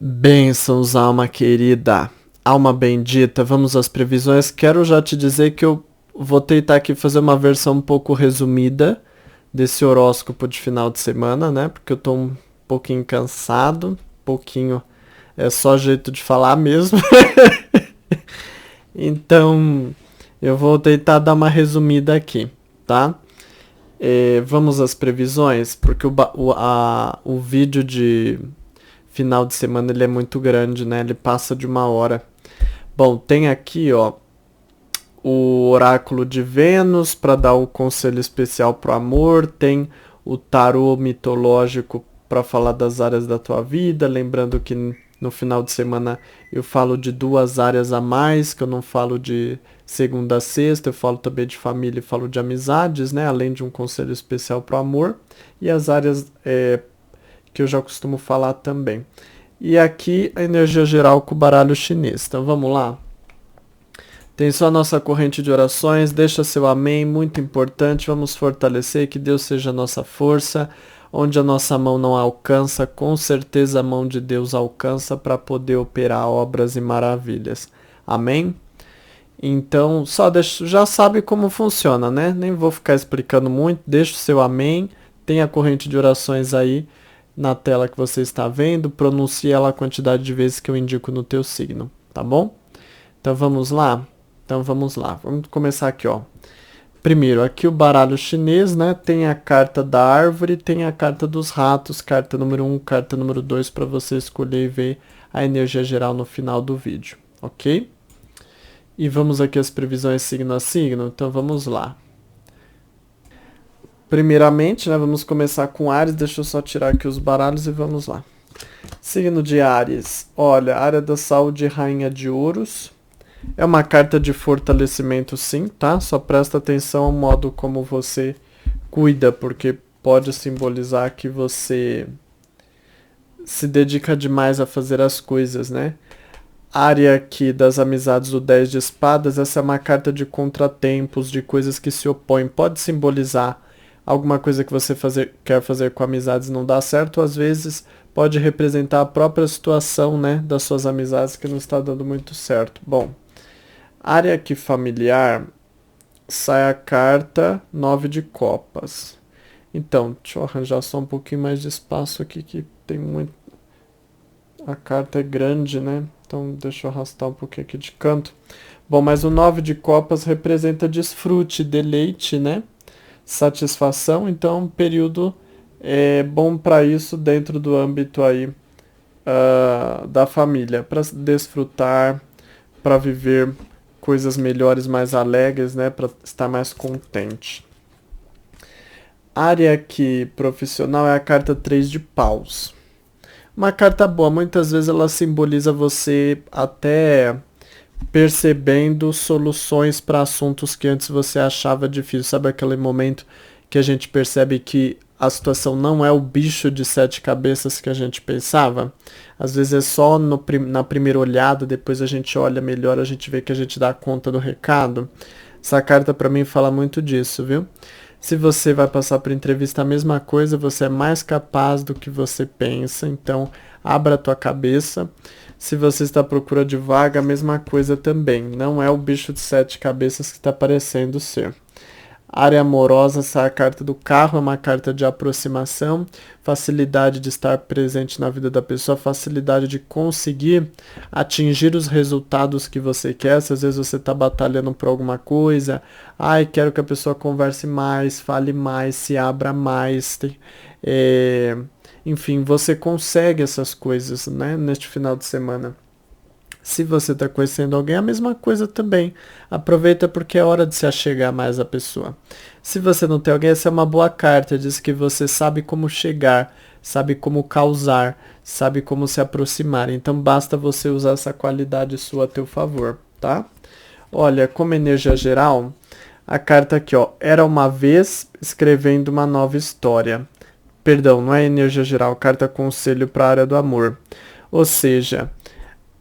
Bênçãos, alma querida, alma bendita, vamos às previsões. Quero já te dizer que eu vou tentar aqui fazer uma versão um pouco resumida desse horóscopo de final de semana, né? Porque eu tô um pouquinho cansado, pouquinho é só jeito de falar mesmo. Então, eu vou tentar dar uma resumida aqui, tá? Vamos às previsões, porque o vídeo de final de semana ele é muito grande, né? Ele passa de 1 hora. Bom, tem aqui, ó, o oráculo de Vênus para dar um conselho especial pro amor, tem o tarô mitológico para falar das áreas da tua vida, lembrando que no final de semana eu falo de 2 áreas a mais, que eu não falo de segunda a sexta, eu falo também de família e falo de amizades, né? Além de um conselho especial pro amor, e as áreas que eu já costumo falar também. E aqui a energia geral com o baralho chinês. Então vamos lá? Tem só a nossa corrente de orações, deixa seu amém, muito importante, vamos fortalecer, que Deus seja a nossa força, onde a nossa mão não alcança, com certeza a mão de Deus alcança para poder operar obras e maravilhas. Amém? Então, já sabe como funciona, né? Nem vou ficar explicando muito, deixa o seu amém, tem a corrente de orações aí na tela que você está vendo, pronuncie ela a quantidade de vezes que eu indico no teu signo, tá bom? Então vamos lá? Então vamos lá, vamos começar aqui, ó. Primeiro, aqui o baralho chinês, né? Tem a carta da árvore, tem a carta dos ratos, carta número 1, carta número 2, para você escolher e ver a energia geral no final do vídeo, ok? E vamos aqui as previsões signo a signo, então vamos lá. Primeiramente, né, vamos começar com Áries, deixa eu só tirar aqui os baralhos e vamos lá. Signo de Áries, olha, área da saúde, rainha de ouros. É uma carta de fortalecimento sim, tá? Só presta atenção ao modo como você cuida, porque pode simbolizar que você se dedica demais a fazer as coisas, né? Área aqui das amizades do 10 de espadas, essa é uma carta de contratempos, de coisas que se opõem. Pode simbolizar alguma coisa que você quer fazer com amizades não dá certo, às vezes pode representar a própria situação, né, das suas amizades que não está dando muito certo. Bom, área aqui familiar, sai a carta 9 de copas. Então, deixa eu arranjar só um pouquinho mais de espaço aqui, que tem muito... A carta é grande, né? Então, deixa eu arrastar um pouquinho aqui de canto. Bom, mas o 9 de copas representa desfrute, deleite, né? Satisfação. Então, um período bom para isso dentro do âmbito aí da família, para desfrutar, para viver coisas melhores, mais alegres, né, para estar mais contente. Área aqui profissional é a carta 3 de paus. Uma carta boa, muitas vezes ela simboliza você até percebendo soluções para assuntos que antes você achava difícil. Sabe aquele momento que a gente percebe que a situação não é o bicho de 7 cabeças que a gente pensava? Às vezes é só na primeira olhada, depois a gente olha melhor, a gente vê que a gente dá conta do recado. Essa carta para mim fala muito disso, viu? Se você vai passar por entrevista a mesma coisa, você é mais capaz do que você pensa, então abra a tua cabeça. Se você está à procura de vaga, a mesma coisa também. Não é o bicho de 7 cabeças que está parecendo ser. Área amorosa, essa é a carta do carro, é uma carta de aproximação, facilidade de estar presente na vida da pessoa, facilidade de conseguir atingir os resultados que você quer. Se às vezes você está batalhando por alguma coisa, quero que a pessoa converse mais, fale mais, se abra mais, enfim, você consegue essas coisas, né, neste final de semana. Se você está conhecendo alguém, a mesma coisa também. Aproveita porque é hora de se achegar mais à pessoa. Se você não tem alguém, essa é uma boa carta. Diz que você sabe como chegar, sabe como causar, sabe como se aproximar. Então basta você usar essa qualidade sua a teu favor, tá? Olha, como energia geral, a carta aqui, ó. Era uma vez escrevendo uma nova história. Perdão, não é energia geral, carta conselho para a área do amor. Ou seja...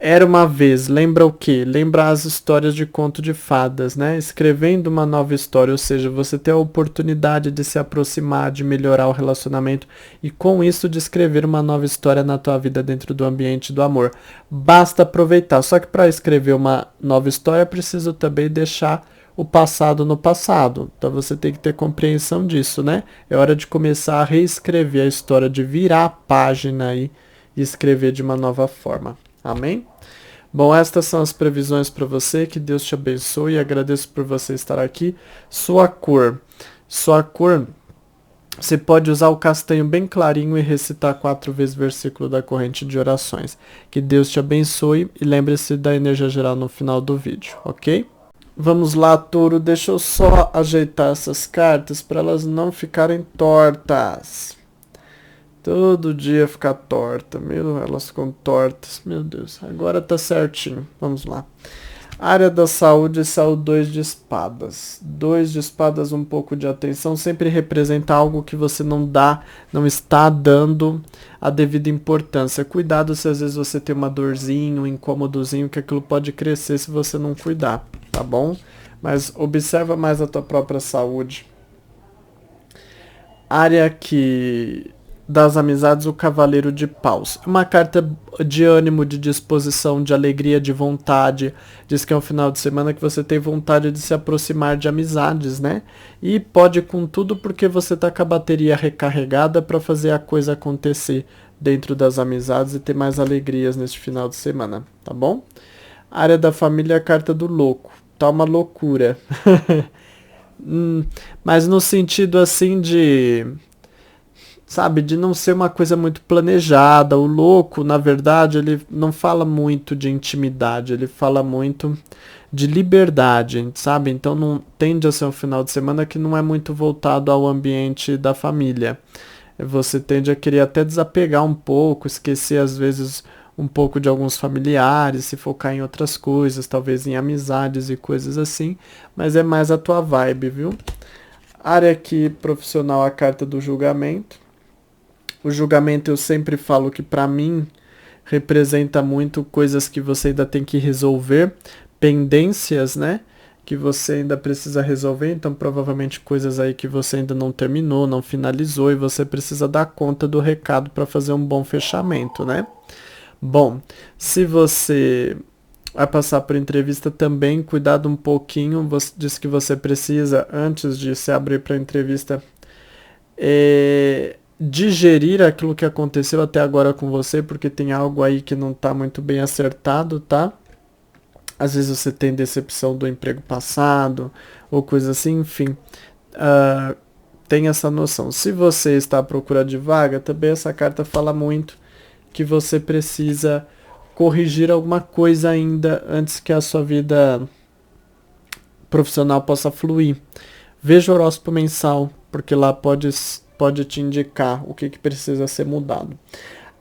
Era uma vez, lembra o quê? Lembra as histórias de conto de fadas, né? Escrevendo uma nova história, ou seja, você tem a oportunidade de se aproximar, de melhorar o relacionamento e com isso de escrever uma nova história na tua vida dentro do ambiente do amor. Basta aproveitar. Só que para escrever uma nova história, é preciso também deixar o passado no passado. Então você tem que ter compreensão disso, né? É hora de começar a reescrever a história, de virar a página aí e escrever de uma nova forma. Amém? Bom, estas são as previsões para você. Que Deus te abençoe e agradeço por você estar aqui. Sua cor. Você pode usar o castanho bem clarinho e recitar 4 vezes o versículo da corrente de orações. Que Deus te abençoe e lembre-se da energia geral no final do vídeo, ok? Vamos lá, Touro. Deixa eu só ajeitar essas cartas para elas não ficarem tortas. Todo dia fica torta, elas ficam tortas, meu Deus, agora tá certinho, vamos lá. Área da saúde, saiu 2 de espadas. 2 de espadas, um pouco de atenção, sempre representa algo que você não está dando a devida importância. Cuidado se às vezes você tem uma dorzinha, um incômodozinho, que aquilo pode crescer se você não cuidar, tá bom? Mas observa mais a tua própria saúde. Área das amizades, o Cavaleiro de Paus. Uma carta de ânimo, de disposição, de alegria, de vontade. Diz que é um final de semana que você tem vontade de se aproximar de amizades, né? E pode com tudo porque você tá com a bateria recarregada para fazer a coisa acontecer dentro das amizades e ter mais alegrias neste final de semana, tá bom? Área da família, a carta do louco. Tá uma loucura. Mas no sentido assim de não ser uma coisa muito planejada. O louco, na verdade, ele não fala muito de intimidade, ele fala muito de liberdade, sabe? Então não tende a ser um final de semana que não é muito voltado ao ambiente da família. Você tende a querer até desapegar um pouco, esquecer às vezes um pouco de alguns familiares, se focar em outras coisas, talvez em amizades e coisas assim, mas é mais a tua vibe, viu? Área aqui profissional, a carta do julgamento. O julgamento eu sempre falo que para mim representa muito coisas que você ainda tem que resolver, pendências, né? Que você ainda precisa resolver, então provavelmente coisas aí que você ainda não terminou, não finalizou e você precisa dar conta do recado para fazer um bom fechamento, né? Bom, se você vai passar por entrevista também, cuidado um pouquinho, você diz que você precisa, antes de se abrir para a entrevista, digerir aquilo que aconteceu até agora com você, porque tem algo aí que não está muito bem acertado, tá? Às vezes você tem decepção do emprego passado, ou coisa assim, enfim. Tem essa noção. Se você está à procura de vaga, também essa carta fala muito que você precisa corrigir alguma coisa ainda antes que a sua vida profissional possa fluir. Veja o horóscopo mensal, porque lá pode te indicar o que precisa ser mudado.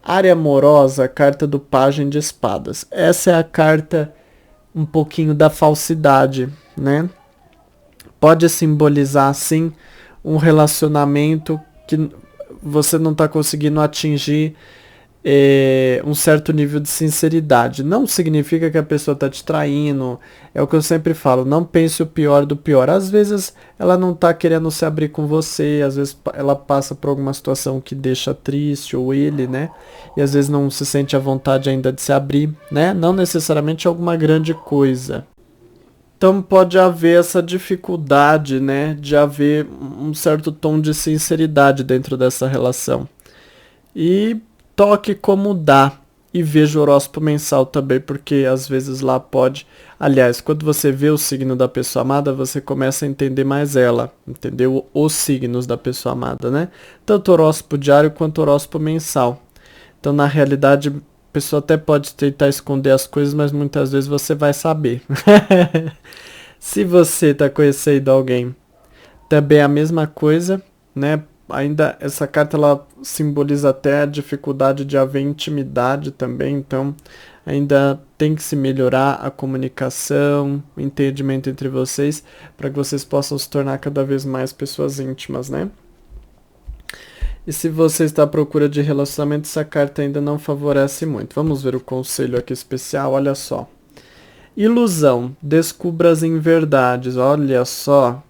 Área amorosa, carta do Pajem de Espadas. Essa é a carta um pouquinho da falsidade, né? Pode simbolizar, sim, um relacionamento que você não está conseguindo atingir um certo nível de sinceridade. Não significa que a pessoa está te traindo. É o que eu sempre falo, não pense o pior do pior. Às vezes ela não está querendo se abrir com você, às vezes ela passa por alguma situação que deixa triste, ou ele, né? E às vezes não se sente à vontade ainda de se abrir, né? Não necessariamente alguma grande coisa. Então pode haver essa dificuldade, né? De haver um certo tom de sinceridade dentro dessa relação. E toque como dá e veja o horóscopo mensal também, porque às vezes lá pode... Aliás, quando você vê o signo da pessoa amada, você começa a entender mais ela, entendeu? Os signos da pessoa amada, né? Tanto o horóscopo diário quanto o horóscopo mensal. Então, na realidade, a pessoa até pode tentar esconder as coisas, mas muitas vezes você vai saber. Se você está conhecendo alguém, também é a mesma coisa, né? Ainda essa carta ela simboliza até a dificuldade de haver intimidade também, então ainda tem que se melhorar a comunicação, o entendimento entre vocês, para que vocês possam se tornar cada vez mais pessoas íntimas, né? E se você está à procura de relacionamento, essa carta ainda não favorece muito. Vamos ver o conselho aqui especial, olha só. Ilusão, descubra as inverdades, olha só.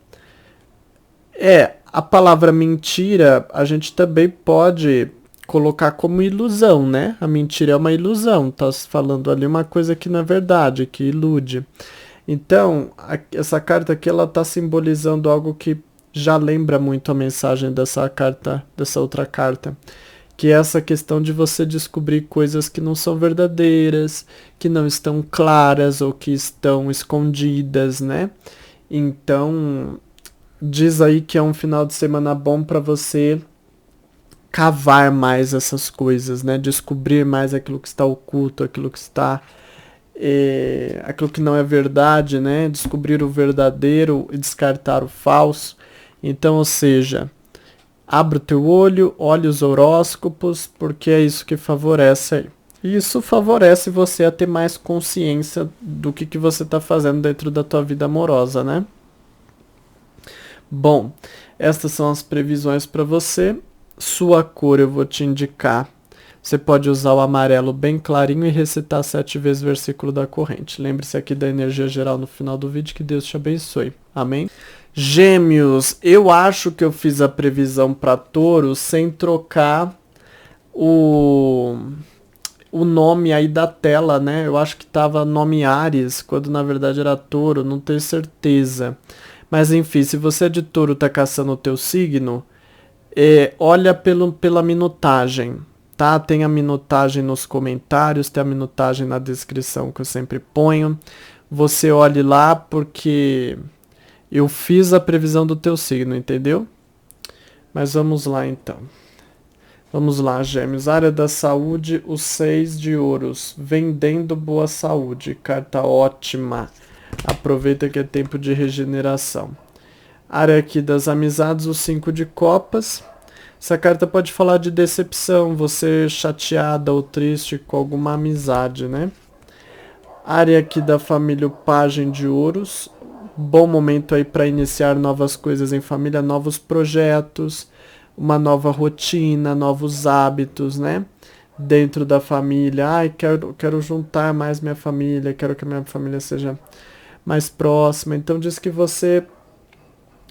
A palavra mentira, a gente também pode colocar como ilusão, né? A mentira é uma ilusão, tá falando ali uma coisa que não é verdade, que ilude. Então, essa carta aqui, ela tá simbolizando algo que já lembra muito a mensagem dessa carta, dessa outra carta, que é essa questão de você descobrir coisas que não são verdadeiras, que não estão claras ou que estão escondidas, né? Então, diz aí que é um final de semana bom para você cavar mais essas coisas, né? Descobrir mais aquilo que está oculto, aquilo que está aquilo que não é verdade, né? Descobrir o verdadeiro e descartar o falso. Então, ou seja, abre o teu olho, olhe os horóscopos, porque é isso que favorece aí. E isso favorece você a ter mais consciência do que você está fazendo dentro da tua vida amorosa, né? Bom, estas são as previsões para você. Sua cor eu vou te indicar. Você pode usar o amarelo bem clarinho e recitar 7 vezes o versículo da corrente. Lembre-se aqui da energia geral no final do vídeo. Que Deus te abençoe. Amém? Gêmeos, eu acho que eu fiz a previsão para touro sem trocar o nome aí da tela, né? Eu acho que tava nome Áries, quando na verdade era touro, não tenho certeza. Mas enfim, se você é de touro, tá caçando o teu signo, olha pela minutagem, tá? Tem a minutagem nos comentários, tem a minutagem na descrição que eu sempre ponho. Você olhe lá porque eu fiz a previsão do teu signo, entendeu? Mas vamos lá então. Vamos lá, Gêmeos. Área da saúde, o 6 de ouros. Vendendo boa saúde. Carta ótima. Aproveita que é tempo de regeneração. Área aqui das amizades, o 5 de copas. Essa carta pode falar de decepção, você chateada ou triste com alguma amizade, né? Área aqui da família, o pajem de ouros. Bom momento aí para iniciar novas coisas em família, novos projetos, uma nova rotina, novos hábitos, né? Dentro da família. Ai, quero juntar mais minha família, quero que a minha família seja mais próxima. Então diz que você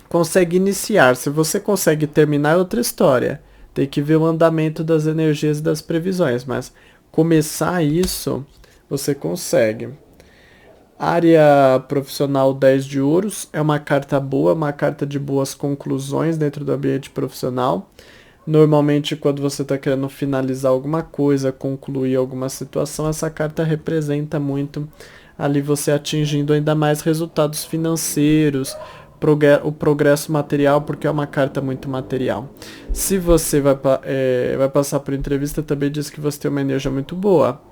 consegue iniciar. Se você consegue terminar é outra história. Tem que ver o andamento das energias e das previsões, mas começar isso você consegue. Área profissional 10 de ouros é uma carta boa, uma carta de boas conclusões dentro do ambiente profissional. Normalmente quando você está querendo finalizar alguma coisa, concluir alguma situação, essa carta representa muito ali você atingindo ainda mais resultados financeiros, o progresso material, porque é uma carta muito material. Se você vai passar por entrevista, também diz que você tem uma energia muito boa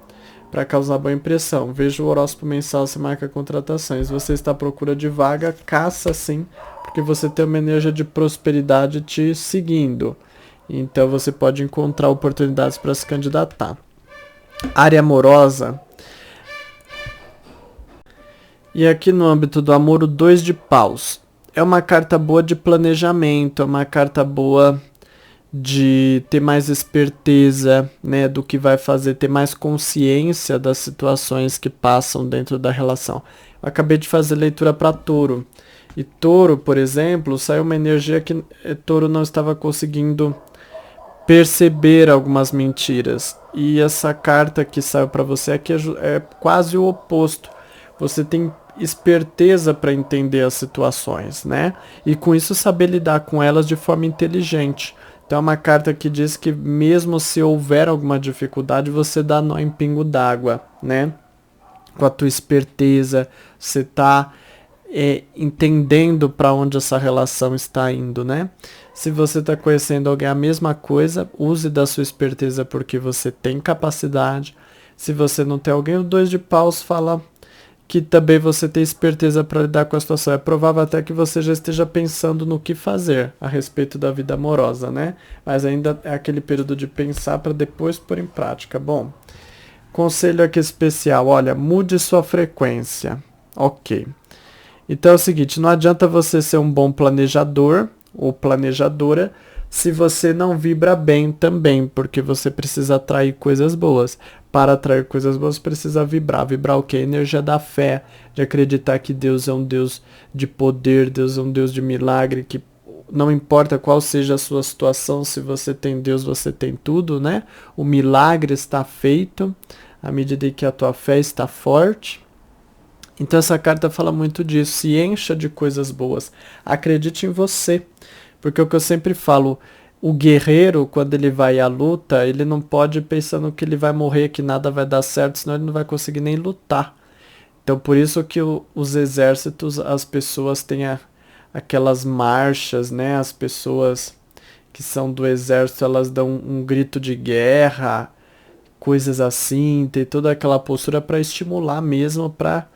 para causar boa impressão. Veja o horóscopo mensal, se marca contratações. Você está à procura de vaga, caça sim, porque você tem uma energia de prosperidade te seguindo. Então você pode encontrar oportunidades para se candidatar. Área amorosa. E aqui no âmbito do amor, o 2 de paus. É uma carta boa de planejamento, é uma carta boa de ter mais esperteza, né, do que vai fazer, ter mais consciência das situações que passam dentro da relação. Eu acabei de fazer leitura para touro. E touro, por exemplo, saiu uma energia que touro não estava conseguindo perceber algumas mentiras. E essa carta que saiu para você aqui é quase o oposto. Você tem esperteza para entender as situações, né? E com isso saber lidar com elas de forma inteligente. Então é uma carta que diz que mesmo se houver alguma dificuldade, você dá nó em pingo d'água, né? Com a tua esperteza, você está entendendo para onde essa relação está indo, né? Se você está conhecendo alguém a mesma coisa, use da sua esperteza porque você tem capacidade. Se você não tem alguém, o 2 de paus fala que também você tem esperteza para lidar com a situação. É provável até que você já esteja pensando no que fazer a respeito da vida amorosa, né? Mas ainda é aquele período de pensar para depois pôr em prática. Bom, conselho aqui especial, olha, mude sua frequência. Ok. Então é o seguinte, não adianta você ser um bom planejador ou planejadora se você não vibra bem também, porque você precisa atrair coisas boas. Para atrair coisas boas, precisa vibrar. Vibrar o quê? A energia da fé, de acreditar que Deus é um Deus de poder, Deus é um Deus de milagre, que não importa qual seja a sua situação, se você tem Deus, você tem tudo, né? O milagre está feito à medida que a tua fé está forte. Então essa carta fala muito disso. Se encha de coisas boas. Acredite em você. Porque o que eu sempre falo, o guerreiro, quando ele vai à luta, ele não pode ir pensando que ele vai morrer, que nada vai dar certo, senão ele não vai conseguir nem lutar. Então por isso que os exércitos, as pessoas têm aquelas marchas, né? As pessoas que são do exército, elas dão um grito de guerra, coisas assim, tem toda aquela postura para estimular mesmo, para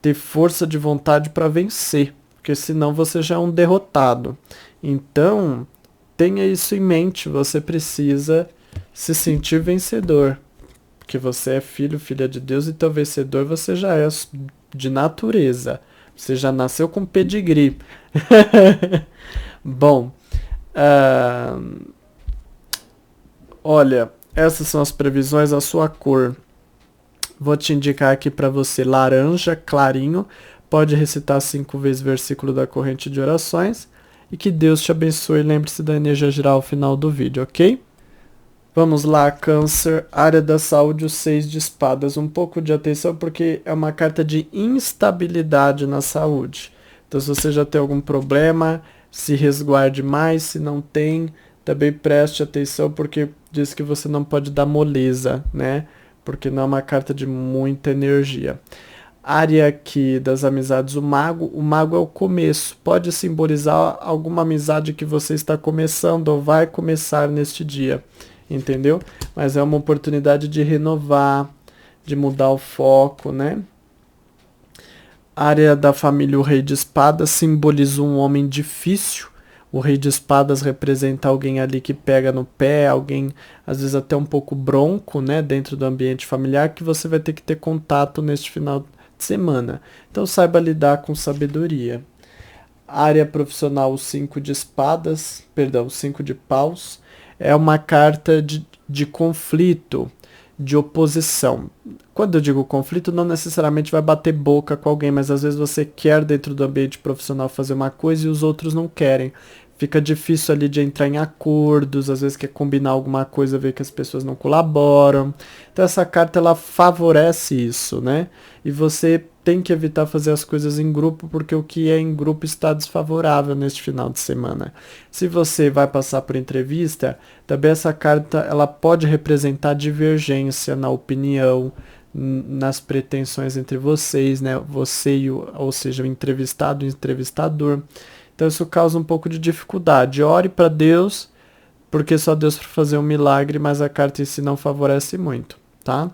ter força de vontade para vencer, porque senão você já é um derrotado. Então, tenha isso em mente, você precisa se sentir vencedor, porque você é filho, filha de Deus, então vencedor você já é de natureza. Você já nasceu com pedigree. Bom, olha, essas são as previsões, a sua cor. Vou te indicar aqui para você laranja, clarinho. Pode recitar 5 vezes o versículo da corrente de orações. E que Deus te abençoe. Lembre-se da energia geral ao final do vídeo, ok? Vamos lá, câncer, área da saúde, o 6 de espadas. Um pouco de atenção porque é uma carta de instabilidade na saúde. Então se você já tem algum problema, se resguarde mais. Se não tem, também preste atenção porque diz que você não pode dar moleza, né? Porque não é uma carta de muita energia. Área aqui das amizades, o mago é o começo, pode simbolizar alguma amizade que você está começando ou vai começar neste dia, entendeu? Mas é uma oportunidade de renovar, de mudar o foco, né? Área da família, o rei de espadas simboliza um homem difícil. O rei de espadas representa alguém ali que pega no pé, alguém às vezes até um pouco bronco, né, dentro do ambiente familiar, que você vai ter que ter contato neste final de semana. Então saiba lidar com sabedoria. Área profissional, o 5 de espadas, perdão, o 5 de paus, é uma carta de conflito, de oposição. Quando eu digo conflito, não necessariamente vai bater boca com alguém, mas às vezes você quer dentro do ambiente profissional fazer uma coisa e os outros não querem. Fica difícil ali de entrar em acordos, às vezes quer combinar alguma coisa, ver que as pessoas não colaboram. Então essa carta ela favorece isso, né? E você tem que evitar fazer as coisas em grupo, porque o que é em grupo está desfavorável neste final de semana. Se você vai passar por entrevista, também essa carta ela pode representar divergência na opinião, nas pretensões entre vocês, né? Você e ou seja, o entrevistado e o entrevistador. Então isso causa um pouco de dificuldade. Ore para Deus, porque só Deus para fazer um milagre, mas a carta em si não favorece muito, tá?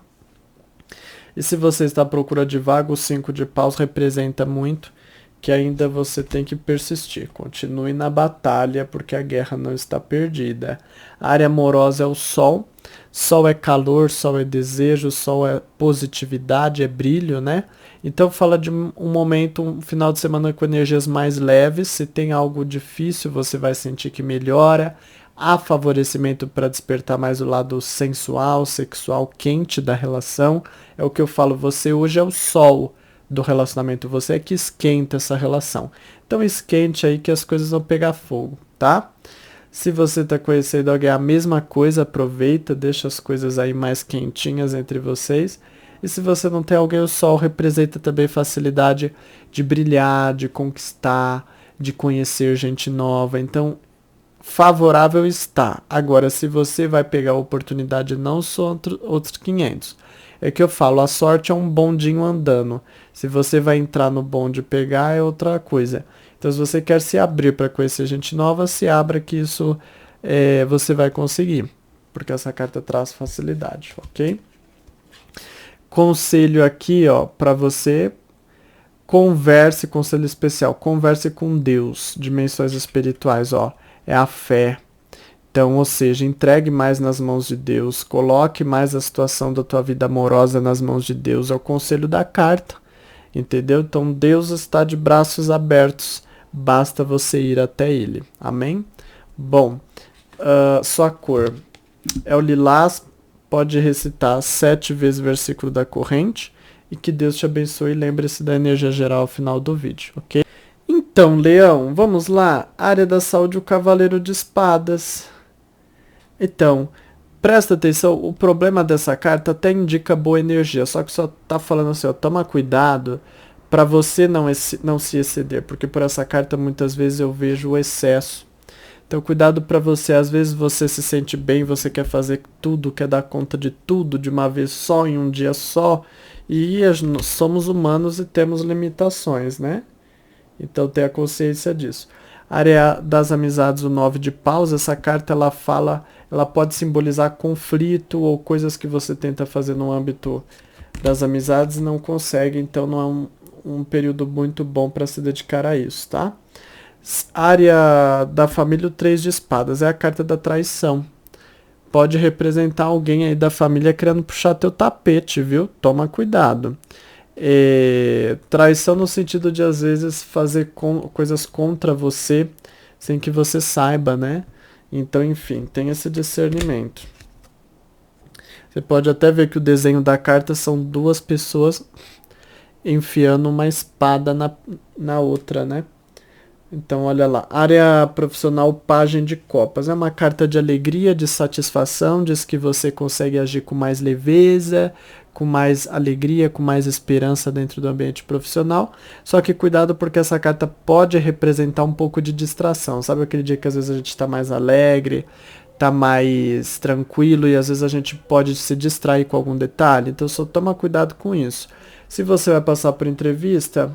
E se você está à procura de vaga, o 5 de paus representa muito que ainda você tem que persistir. Continue na batalha, porque a guerra não está perdida. A área amorosa é o sol. Sol é calor, sol é desejo, sol é positividade, é brilho, né? Então fala de um momento, um final de semana com energias mais leves. Se tem algo difícil, você vai sentir que melhora. Há favorecimento para despertar mais o lado sensual, sexual, quente da relação. É o que eu falo, você hoje é o sol do relacionamento, você é que esquenta essa relação. Então esquente aí que as coisas vão pegar fogo, tá? Se você está conhecendo alguém, a mesma coisa, aproveita, deixa as coisas aí mais quentinhas entre vocês. E se você não tem alguém, o sol representa também facilidade de brilhar, de conquistar, de conhecer gente nova. Então, favorável está. Agora, se você vai pegar a oportunidade, não são outros 500. É que eu falo, a sorte é um bondinho andando. Se você vai entrar no bonde e pegar, é outra coisa. Então, se você quer se abrir para conhecer gente nova, se abra que isso você vai conseguir. Porque essa carta traz facilidade, ok? Conselho aqui, ó, para você, converse, conselho especial, converse com Deus, dimensões espirituais, ó, é a fé. Então, ou seja, entregue mais nas mãos de Deus, coloque mais a situação da tua vida amorosa nas mãos de Deus, é o conselho da carta, entendeu? Então, Deus está de braços abertos, basta você ir até Ele, amém? Bom, Sua cor é o lilás, pode recitar 7 vezes o versículo da corrente. E que Deus te abençoe e lembre-se da energia geral ao final do vídeo, ok? Então, Leão, vamos lá. Área da saúde, o Cavaleiro de Espadas. Então, presta atenção, o problema dessa carta até indica boa energia, só que só tá falando assim, ó, toma cuidado para você não se exceder, porque por essa carta muitas vezes eu vejo o excesso. Então, cuidado para você, às vezes você se sente bem, você quer fazer tudo, quer dar conta de tudo de uma vez só, em um dia só, e somos humanos e temos limitações, né? Então, tenha consciência disso. Área das amizades, o 9 de paus, essa carta ela pode simbolizar conflito ou coisas que você tenta fazer no âmbito das amizades e não consegue, então não é um período muito bom para se dedicar a isso, tá? Área da família, o 3 de espadas, é a carta da traição. Pode representar alguém aí da família querendo puxar teu tapete, viu? Toma cuidado. Traição no sentido de, às vezes, fazer coisas contra você sem que você saiba, né? Então, enfim, tem esse discernimento. Você pode até ver que o desenho da carta são duas pessoas enfiando uma espada na outra, né? Então, olha lá. Área profissional, pajem de copas. É uma carta de alegria, de satisfação, diz que você consegue agir com mais leveza, com mais alegria, com mais esperança dentro do ambiente profissional. Só que cuidado, porque essa carta pode representar um pouco de distração. Sabe aquele dia que às vezes a gente está mais alegre, está mais tranquilo e às vezes a gente pode se distrair com algum detalhe? Então, só toma cuidado com isso. Se você vai passar por entrevista,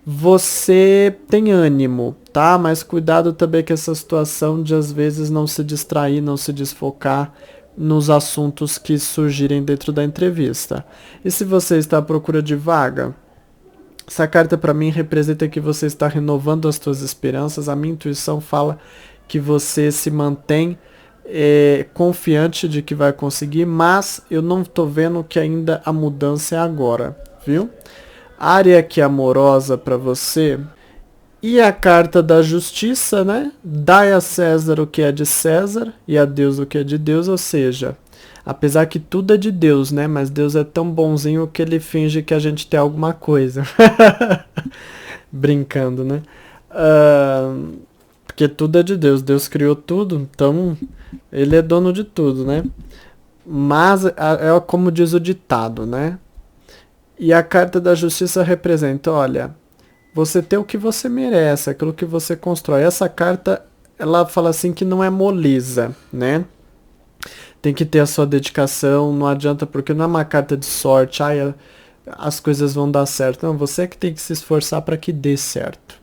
você tem ânimo, tá? Mas cuidado também com essa situação de às vezes não se distrair, não se desfocar nos assuntos que surgirem dentro da entrevista. E se você está à procura de vaga, essa carta para mim representa que você está renovando as suas esperanças. A minha intuição fala que você se mantém confiante de que vai conseguir, mas eu não estou vendo que ainda a mudança é agora, viu? Área que é amorosa para você, e a carta da justiça, né? Dai a César o que é de César e a Deus o que é de Deus, ou seja, apesar que tudo é de Deus, né? Mas Deus é tão bonzinho que ele finge que a gente tem alguma coisa. Brincando, né? Porque tudo é de Deus, Deus criou tudo, então ele é dono de tudo, né? Mas é como diz o ditado, né? E a carta da justiça representa, olha, você tem o que você merece, aquilo que você constrói. Essa carta, ela fala assim que não é moleza, né? Tem que ter a sua dedicação, não adianta, porque não é uma carta de sorte, as coisas vão dar certo. Não, você que tem que se esforçar para que dê certo.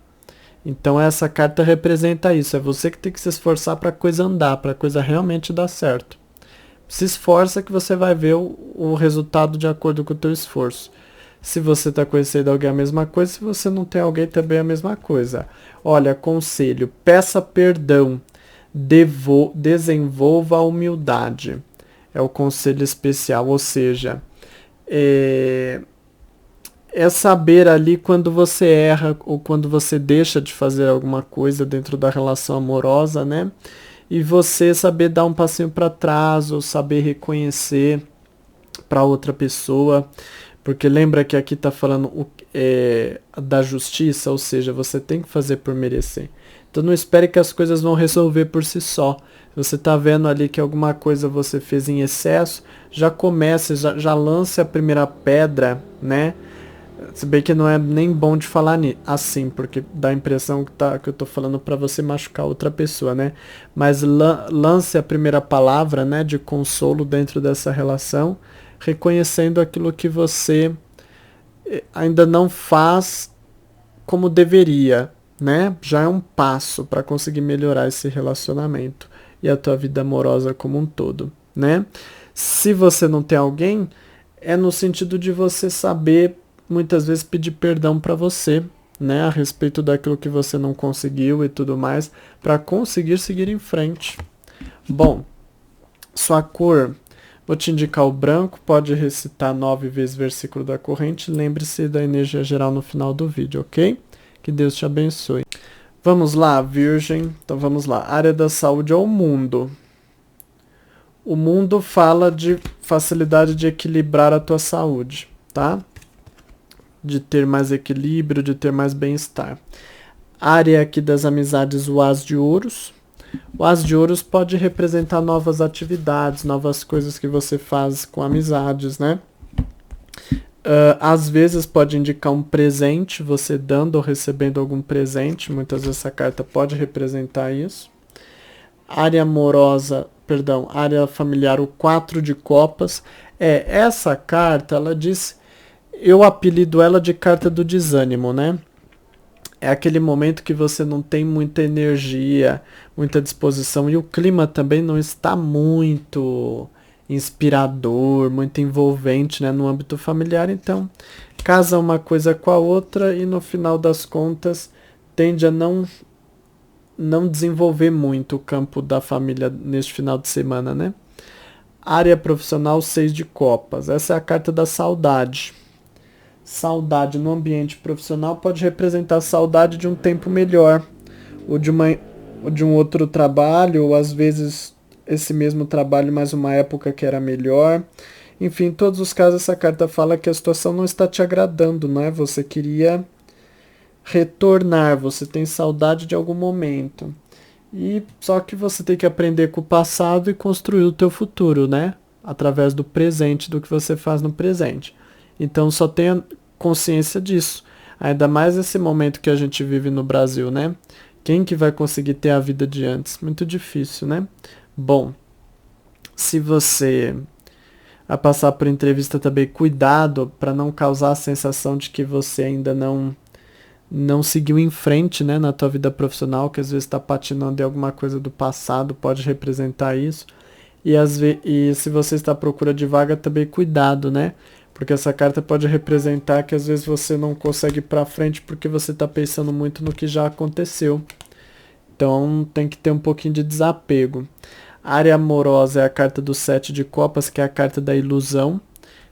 Então essa carta representa isso, é você que tem que se esforçar para a coisa andar, para a coisa realmente dar certo. Se esforça que você vai ver o resultado de acordo com o teu esforço. Se você está conhecendo alguém a mesma coisa, se você não tem alguém também a mesma coisa. Olha, conselho, peça perdão, desenvolva a humildade. É o conselho especial, ou seja, é saber ali quando você erra ou quando você deixa de fazer alguma coisa dentro da relação amorosa, né? E você saber dar um passinho para trás ou saber reconhecer para outra pessoa. Porque lembra que aqui está falando da justiça, ou seja, você tem que fazer por merecer. Então não espere que as coisas vão resolver por si só. Você está vendo ali que alguma coisa você fez em excesso, já comece, já lance a primeira pedra, né? Se bem que não é nem bom de falar assim, porque dá a impressão que eu tô falando para você machucar outra pessoa, né? Mas lance a primeira palavra, né, de consolo dentro dessa relação, reconhecendo aquilo que você ainda não faz como deveria, né? Já é um passo para conseguir melhorar esse relacionamento e a tua vida amorosa como um todo, né? Se você não tem alguém, é no sentido de você saber muitas vezes pedir perdão para você, né, a respeito daquilo que você não conseguiu e tudo mais, para conseguir seguir em frente. Bom, sua cor, vou te indicar o branco, pode recitar 9 vezes o versículo da corrente, lembre-se da energia geral no final do vídeo, ok? Que Deus te abençoe. Vamos lá, Virgem. Então vamos lá. Área da saúde é o mundo. O mundo fala de facilidade de equilibrar a tua saúde, tá? De ter mais equilíbrio, de ter mais bem-estar. Área aqui das amizades, o As de Ouros. O As de Ouros pode representar novas atividades, novas coisas que você faz com amizades, né? Às vezes pode indicar um presente, você dando ou recebendo algum presente. Muitas vezes essa carta pode representar isso. Área amorosa, perdão, área familiar, o 4 de copas. Essa carta, ela diz, eu apelido ela de carta do desânimo, né? É aquele momento que você não tem muita energia, muita disposição, e o clima também não está muito inspirador, muito envolvente, né, no âmbito familiar. Então, casa uma coisa com a outra e no final das contas tende a não desenvolver muito o campo da família neste final de semana, né? Área profissional, 6 de copas. Essa é a carta da saudade. Saudade no ambiente profissional pode representar saudade de um tempo melhor, ou de um outro trabalho, ou às vezes esse mesmo trabalho, mas uma época que era melhor. Enfim, em todos os casos essa carta fala que a situação não está te agradando, não é? Você queria retornar, você tem saudade de algum momento. E só que você tem que aprender com o passado e construir o teu futuro, né? Através do presente, do que você faz no presente. Então só tenha consciência disso. Ainda mais esse momento que a gente vive no Brasil, né? Quem que vai conseguir ter a vida de antes? Muito difícil, né? Bom, se você vai passar por entrevista também, cuidado para não causar a sensação de que você ainda não seguiu em frente, né, na tua vida profissional, que às vezes está patinando em alguma coisa do passado, pode representar isso. E se você está à procura de vaga, também cuidado, né? Porque essa carta pode representar que às vezes você não consegue ir para frente porque você está pensando muito no que já aconteceu. Então tem que ter um pouquinho de desapego. A área amorosa é a carta do 7 de copas, que é a carta da ilusão.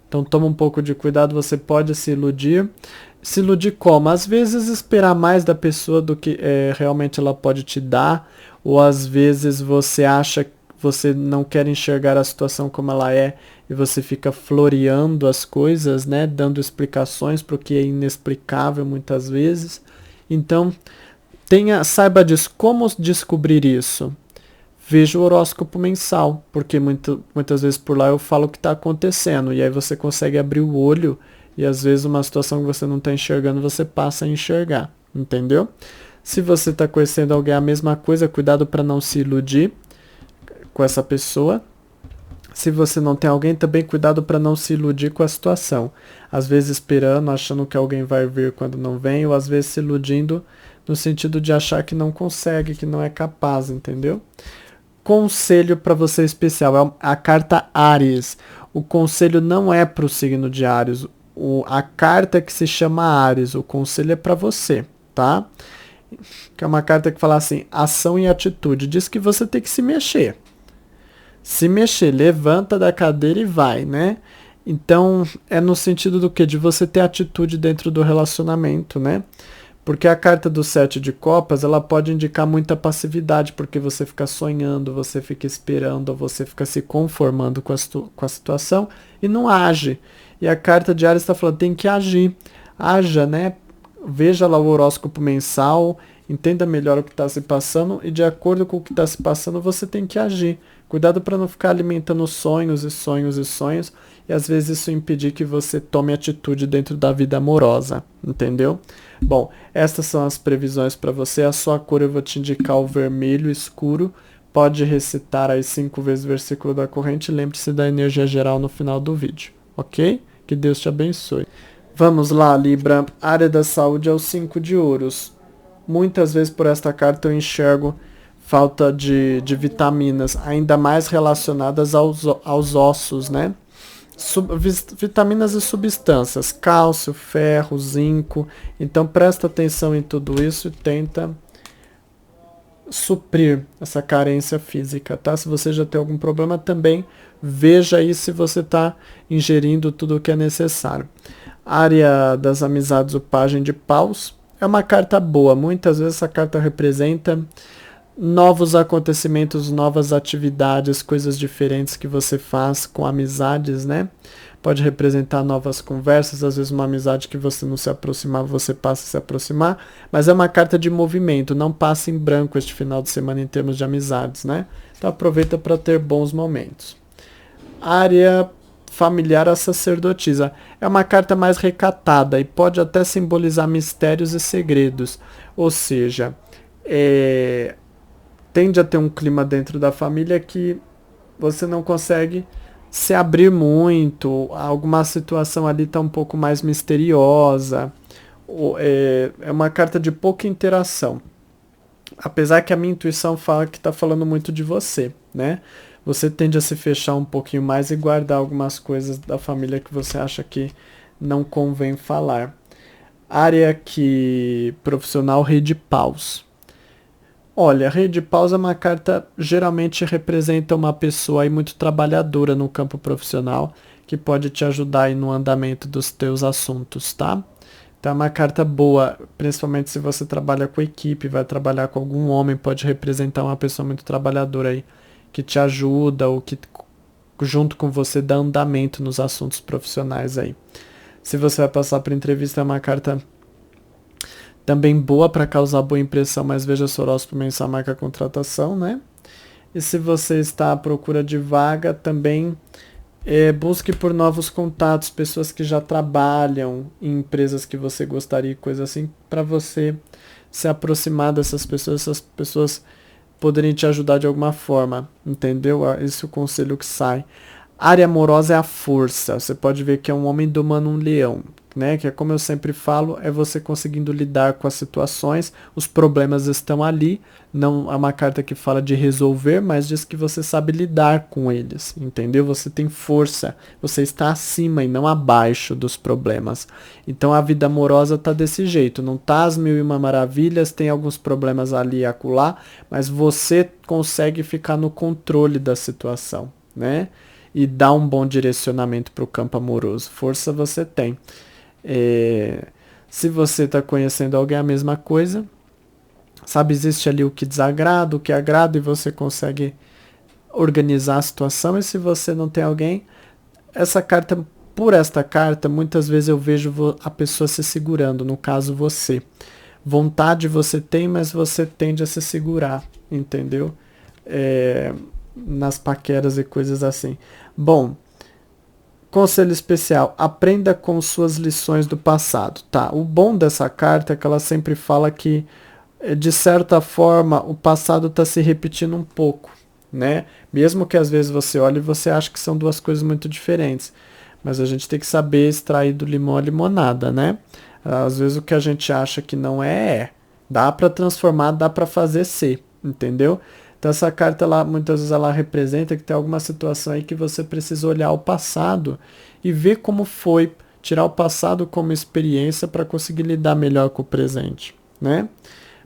Então toma um pouco de cuidado, você pode se iludir. Se iludir como? Às vezes esperar mais da pessoa do que realmente ela pode te dar, ou às vezes você acha que você não quer enxergar a situação como ela é e você fica floreando as coisas, né, dando explicações para o que é inexplicável muitas vezes. Então, saiba disso. Como descobrir isso? Veja o horóscopo mensal, porque muitas vezes por lá eu falo o que está acontecendo, e aí você consegue abrir o olho, e às vezes uma situação que você não está enxergando, você passa a enxergar, entendeu? Se você está conhecendo alguém a mesma coisa, cuidado para não se iludir com essa pessoa. Se você não tem alguém, também cuidado para não se iludir com a situação. Às vezes esperando, achando que alguém vai vir quando não vem, ou às vezes se iludindo no sentido de achar que não consegue, que não é capaz, entendeu? Conselho para você especial, é a carta Áries. O conselho não é para o signo de Áries. A carta que se chama Áries, o conselho é para você, tá? Que é uma carta que fala assim, ação e atitude. Diz que você tem que se mexer. Se mexer, levanta da cadeira e vai, né? Então, é no sentido do quê? De você ter atitude dentro do relacionamento, né? Porque a carta do 7 de copas, ela pode indicar muita passividade, porque você fica sonhando, você fica esperando, você fica se conformando com a situação e não age. E a carta de Áries está falando, tem que agir. Haja, né? Veja lá o horóscopo mensal, entenda melhor o que está se passando e de acordo com o que está se passando, você tem que agir. Cuidado para não ficar alimentando sonhos e sonhos e sonhos e às vezes isso impedir que você tome atitude dentro da vida amorosa, entendeu? Bom, estas são as previsões para você. A sua cor eu vou te indicar o vermelho escuro. Pode recitar aí 5 vezes o versículo da corrente. Lembre-se da energia geral no final do vídeo, ok? Que Deus te abençoe. Vamos lá, Libra. Área da saúde é o 5 de ouros. Muitas vezes por esta carta eu enxergo falta de vitaminas, ainda mais relacionadas aos ossos, né? Vitaminas e substâncias, cálcio, ferro, zinco. Então presta atenção em tudo isso e tenta suprir essa carência física, tá? Se você já tem algum problema também, veja aí se você está ingerindo tudo o que é necessário. Área das amizades, o pajem de paus, é uma carta boa. Muitas vezes essa carta representa novos acontecimentos, novas atividades, coisas diferentes que você faz com amizades, né? Pode representar novas conversas, às vezes uma amizade que você não se aproximava, você passa a se aproximar, mas é uma carta de movimento, não passa em branco este final de semana em termos de amizades, né? Então aproveita para ter bons momentos. Área familiar, a sacerdotisa. É uma carta mais recatada e pode até simbolizar mistérios e segredos, ou seja, tende a ter um clima dentro da família que você não consegue se abrir muito, alguma situação ali está um pouco mais misteriosa, é uma carta de pouca interação. Apesar que a minha intuição fala que está falando muito de você, né? Você tende a se fechar um pouquinho mais e guardar algumas coisas da família que você acha que não convém falar. Área que profissional, rei de paus. Olha, rei de paus é uma carta, geralmente representa uma pessoa aí muito trabalhadora no campo profissional, que pode te ajudar aí no andamento dos teus assuntos, tá? Então é uma carta boa, principalmente se você trabalha com equipe, vai trabalhar com algum homem, pode representar uma pessoa muito trabalhadora aí, que te ajuda ou que junto com você dá andamento nos assuntos profissionais aí. Se você vai passar por entrevista, é uma carta também boa para causar boa impressão, mas veja seu horóscopo mensal, marca a contratação, né? E se você está à procura de vaga, também busque por novos contatos, pessoas que já trabalham em empresas que você gostaria, coisa assim, para você se aproximar dessas pessoas, essas pessoas poderem te ajudar de alguma forma, entendeu? Esse é o conselho que sai. Área amorosa é a força. Você pode ver que é um homem domando um leão, né? Que é como eu sempre falo, é você conseguindo lidar com as situações, os problemas estão ali, não é uma carta que fala de resolver, mas diz que você sabe lidar com eles, entendeu? Você tem força, você está acima e não abaixo dos problemas. Então a vida amorosa tá desse jeito, não tá às mil e uma maravilhas, tem alguns problemas ali e acolá, mas você consegue ficar no controle da situação, né? E dar um bom direcionamento para o campo amoroso. Força você tem. Se você está conhecendo alguém, a mesma coisa. Sabe, existe ali o que desagrada, o que agrada, e você consegue organizar a situação. E se você não tem alguém, por esta carta, muitas vezes eu vejo a pessoa se segurando, no caso você. Vontade você tem, mas você tende a se segurar, entendeu? Nas paqueras e coisas assim. Bom, conselho especial, aprenda com suas lições do passado, tá? O bom dessa carta é que ela sempre fala que, de certa forma, o passado está se repetindo um pouco, né? Mesmo que às vezes você olhe e você acha que são duas coisas muito diferentes, mas a gente tem que saber extrair do limão a limonada, né? Às vezes o que a gente acha que não é. Dá para transformar, dá para fazer ser, entendeu? Então essa carta, muitas vezes ela representa que tem alguma situação aí que você precisa olhar o passado e ver como foi, tirar o passado como experiência para conseguir lidar melhor com o presente, né?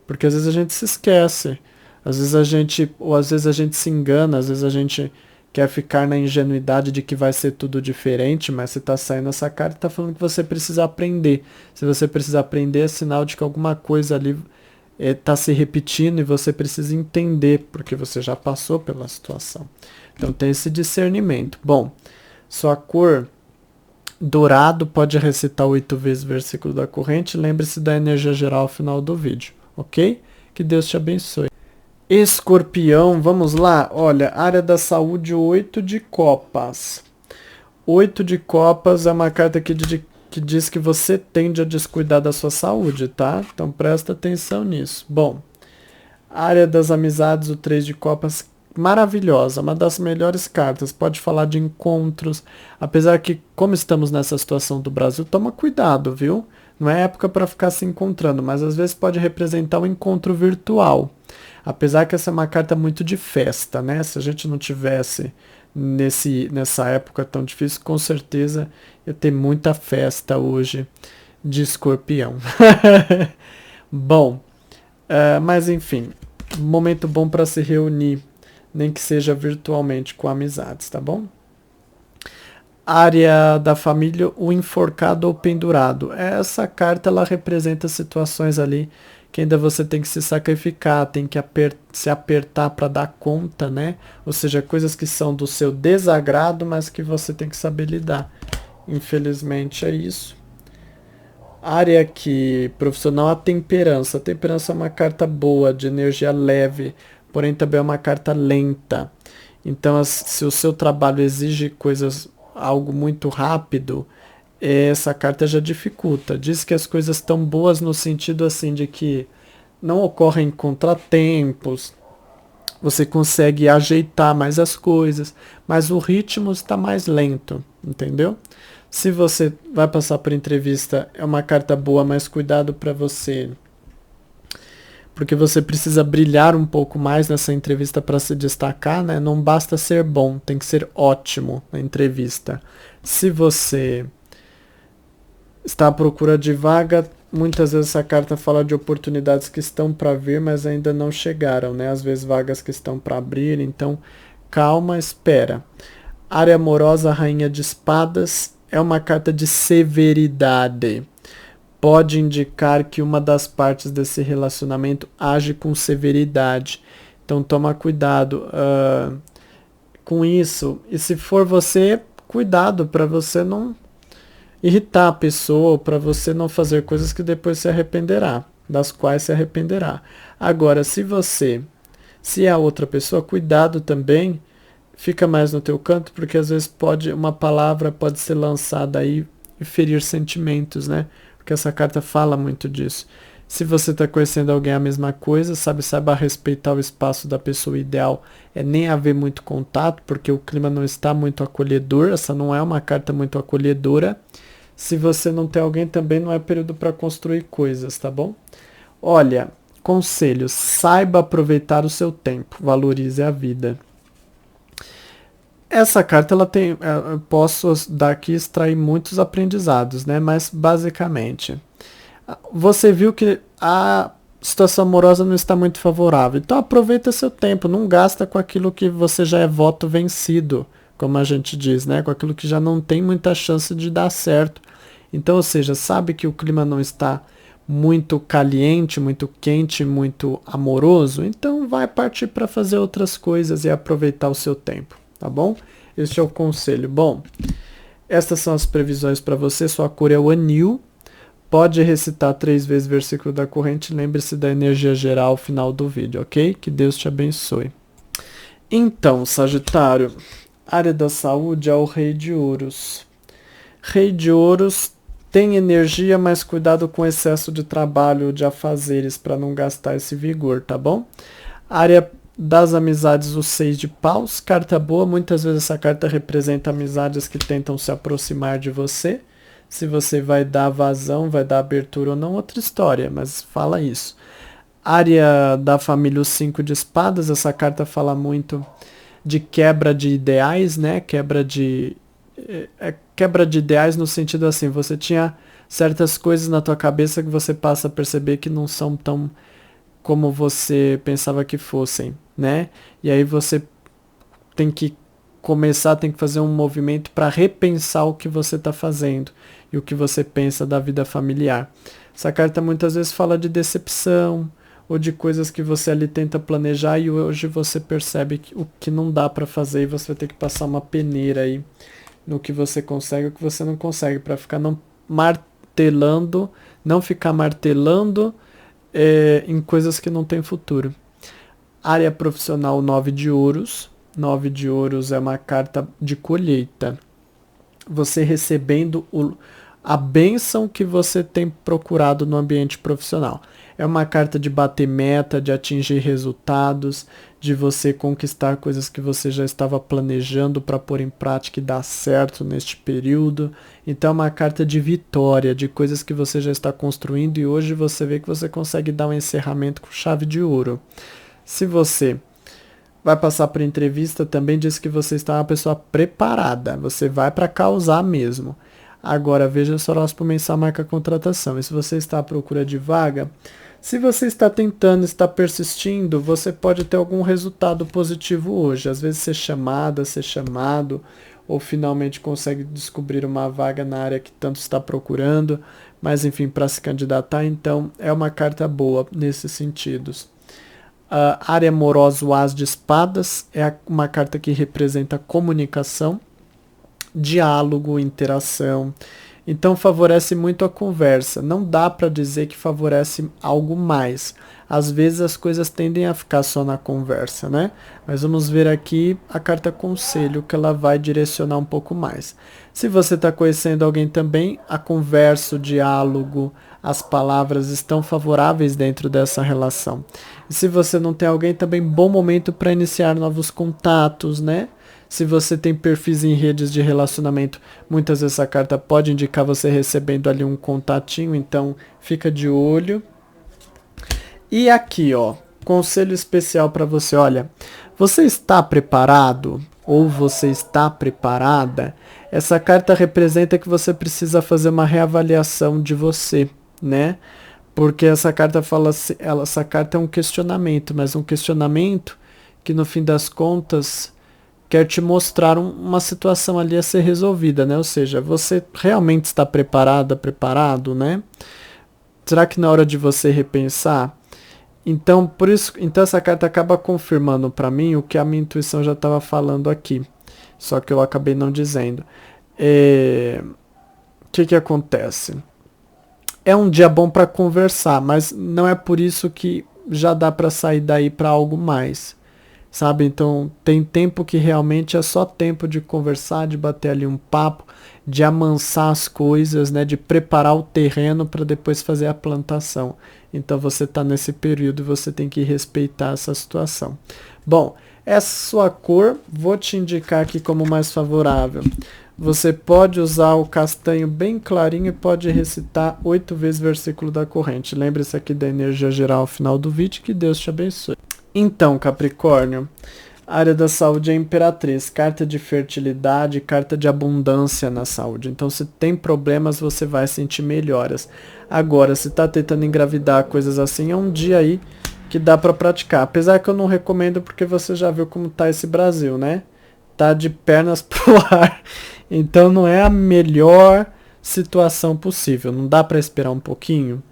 Porque às vezes a gente se esquece, às vezes a gente se engana, às vezes a gente quer ficar na ingenuidade de que vai ser tudo diferente, mas se está saindo essa carta, está falando que você precisa aprender. Se você precisa aprender, é sinal de que alguma coisa ali está se repetindo e você precisa entender, porque você já passou pela situação. Então tem esse discernimento. Bom, sua cor dourado, pode recitar 8 vezes o versículo da corrente. Lembre-se da energia geral ao final do vídeo, ok? Que Deus te abençoe. Escorpião, vamos lá. Olha, área da saúde, 8 de copas. 8 de copas é uma carta que diz que você tende a descuidar da sua saúde, tá? Então presta atenção nisso. Bom, área das amizades, o 3 de copas, maravilhosa, uma das melhores cartas. Pode falar de encontros, apesar que, como estamos nessa situação do Brasil, toma cuidado, viu? Não é época para ficar se encontrando, mas às vezes pode representar um encontro virtual. Apesar que essa é uma carta muito de festa, né? Se a gente não tivesse nessa época tão difícil, com certeza ia ter muita festa hoje de escorpião. Bom, mas enfim, momento bom para se reunir, nem que seja virtualmente com amizades, tá bom? Área da família, o enforcado ou pendurado. Essa carta ela representa situações ali que ainda você tem que se sacrificar, tem que se apertar para dar conta, né? Ou seja, coisas que são do seu desagrado, mas que você tem que saber lidar. Infelizmente é isso. Área aqui, profissional, a temperança. A temperança é uma carta boa, de energia leve, porém também é uma carta lenta. Então, se o seu trabalho exige algo muito rápido, essa carta já dificulta. Diz que as coisas estão boas no sentido assim de que não ocorrem contratempos, você consegue ajeitar mais as coisas, mas o ritmo está mais lento, entendeu? Se você vai passar por entrevista, é uma carta boa, mas cuidado para você, porque você precisa brilhar um pouco mais nessa entrevista para se destacar, né? Não basta ser bom, tem que ser ótimo na entrevista. Se você está à procura de vaga, muitas vezes essa carta fala de oportunidades que estão para vir, mas ainda não chegaram, né? Às vezes vagas que estão para abrir, então calma, espera. Área amorosa, rainha de espadas, é uma carta de severidade. Pode indicar que uma das partes desse relacionamento age com severidade. Então toma cuidado com isso. E se for você, cuidado para você não irritar a pessoa, para você não fazer coisas que depois se arrependerá, das quais se arrependerá. Agora, se é a outra pessoa, cuidado também, fica mais no teu canto, porque às vezes uma palavra pode ser lançada aí e ferir sentimentos, né? Porque essa carta fala muito disso. Se você está conhecendo alguém a mesma coisa, saiba respeitar o espaço da pessoa. Ideal é nem haver muito contato, porque o clima não está muito acolhedor, essa não é uma carta muito acolhedora. Se você não tem alguém, também não é período para construir coisas, tá bom? Olha, conselhos, saiba aproveitar o seu tempo, valorize a vida. Essa carta, eu posso daqui extrair muitos aprendizados, né? Mas basicamente, você viu que a situação amorosa não está muito favorável. Então aproveita seu tempo, não gasta com aquilo que você já é voto vencido, como a gente diz, né? Com aquilo que já não tem muita chance de dar certo. Então, ou seja, sabe que o clima não está muito caliente, muito quente, muito amoroso, então vai partir para fazer outras coisas e aproveitar o seu tempo. Tá bom? Este é o conselho. Bom, estas são as previsões para você. Sua cor é o anil. Pode recitar 3 vezes o versículo da corrente. Lembre-se da energia geral ao final do vídeo, ok? Que Deus te abençoe. Então, Sagitário, área da saúde é o Rei de Ouros. Rei de Ouros tem energia, mas cuidado com excesso de trabalho, de afazeres, para não gastar esse vigor, tá bom? Área das amizades, o 6 de paus, carta boa, muitas vezes essa carta representa amizades que tentam se aproximar de você. Se você vai dar vazão, vai dar abertura ou não, outra história, mas fala isso. Área da família, o 5 de espadas, essa carta fala muito de quebra de ideais, né? Quebra de ideais no sentido assim, você tinha certas coisas na tua cabeça que você passa a perceber que não são tão como você pensava que fossem, né? E aí você tem que fazer um movimento para repensar o que você está fazendo e o que você pensa da vida familiar. Essa carta muitas vezes fala de decepção ou de coisas que você ali tenta planejar e hoje você percebe o que não dá para fazer e você vai ter que passar uma peneira aí no que você consegue e o que você não consegue, para ficar não ficar martelando em coisas que não tem futuro. Área profissional, 9 de ouros. 9 de ouros é uma carta de colheita. Você recebendo a bênção que você tem procurado no ambiente profissional. É uma carta de bater meta, de atingir resultados, de você conquistar coisas que você já estava planejando para pôr em prática e dar certo neste período. Então é uma carta de vitória, de coisas que você já está construindo e hoje você vê que você consegue dar um encerramento com chave de ouro. Se você vai passar por entrevista, também diz que você está uma pessoa preparada, você vai para causar mesmo. Agora veja só o horóscopo mensal marca contratação. E se você está à procura de vaga, se você está tentando, está persistindo, você pode ter algum resultado positivo hoje. Às vezes ser chamada, ser chamado, ou finalmente consegue descobrir uma vaga na área que tanto está procurando, mas enfim, para se candidatar, então é uma carta boa nesses sentidos. A área amorosa, o As de Espadas, é uma carta que representa comunicação, diálogo, interação. Então favorece muito a conversa. Não dá para dizer que favorece algo mais. Às vezes as coisas tendem a ficar só na conversa, né? Mas vamos ver aqui a carta conselho, que ela vai direcionar um pouco mais. Se você está conhecendo alguém também, a conversa, o diálogo, as palavras estão favoráveis dentro dessa relação. E se você não tem alguém, também bom momento para iniciar novos contatos, né? Se você tem perfis em redes de relacionamento, muitas vezes essa carta pode indicar você recebendo ali um contatinho, então fica de olho. E aqui, ó, conselho especial para você, olha, você está preparado ou você está preparada? Essa carta representa que você precisa fazer uma reavaliação de você, né? Porque essa carta fala, essa carta é um questionamento, mas um questionamento que no fim das contas quer te mostrar uma situação ali a ser resolvida, né? Ou seja, você realmente está preparada, preparado, né? Será que na hora de você repensar? Então, por isso, então essa carta acaba confirmando para mim o que a minha intuição já estava falando aqui, só que eu acabei não dizendo. O que acontece? É um dia bom para conversar, mas não é por isso que já dá para sair daí para algo mais. Sabe? Então, tem tempo que realmente é só tempo de conversar, de bater ali um papo, de amansar as coisas, né? De preparar o terreno para depois fazer a plantação. Então, você está nesse período e você tem que respeitar essa situação. Bom, essa sua cor, vou te indicar aqui como mais favorável. Você pode usar o castanho bem clarinho e pode recitar 8 vezes o versículo da corrente. Lembre-se aqui da energia geral ao final do vídeo, que Deus te abençoe. Então, Capricórnio, área da saúde é Imperatriz, carta de fertilidade, carta de abundância na saúde. Então, se tem problemas, você vai sentir melhoras. Agora, se está tentando engravidar, coisas assim, é um dia aí que dá para praticar. Apesar que eu não recomendo porque você já viu como tá esse Brasil, né? Tá de pernas pro ar. Então, não é a melhor situação possível. Não dá para esperar um pouquinho?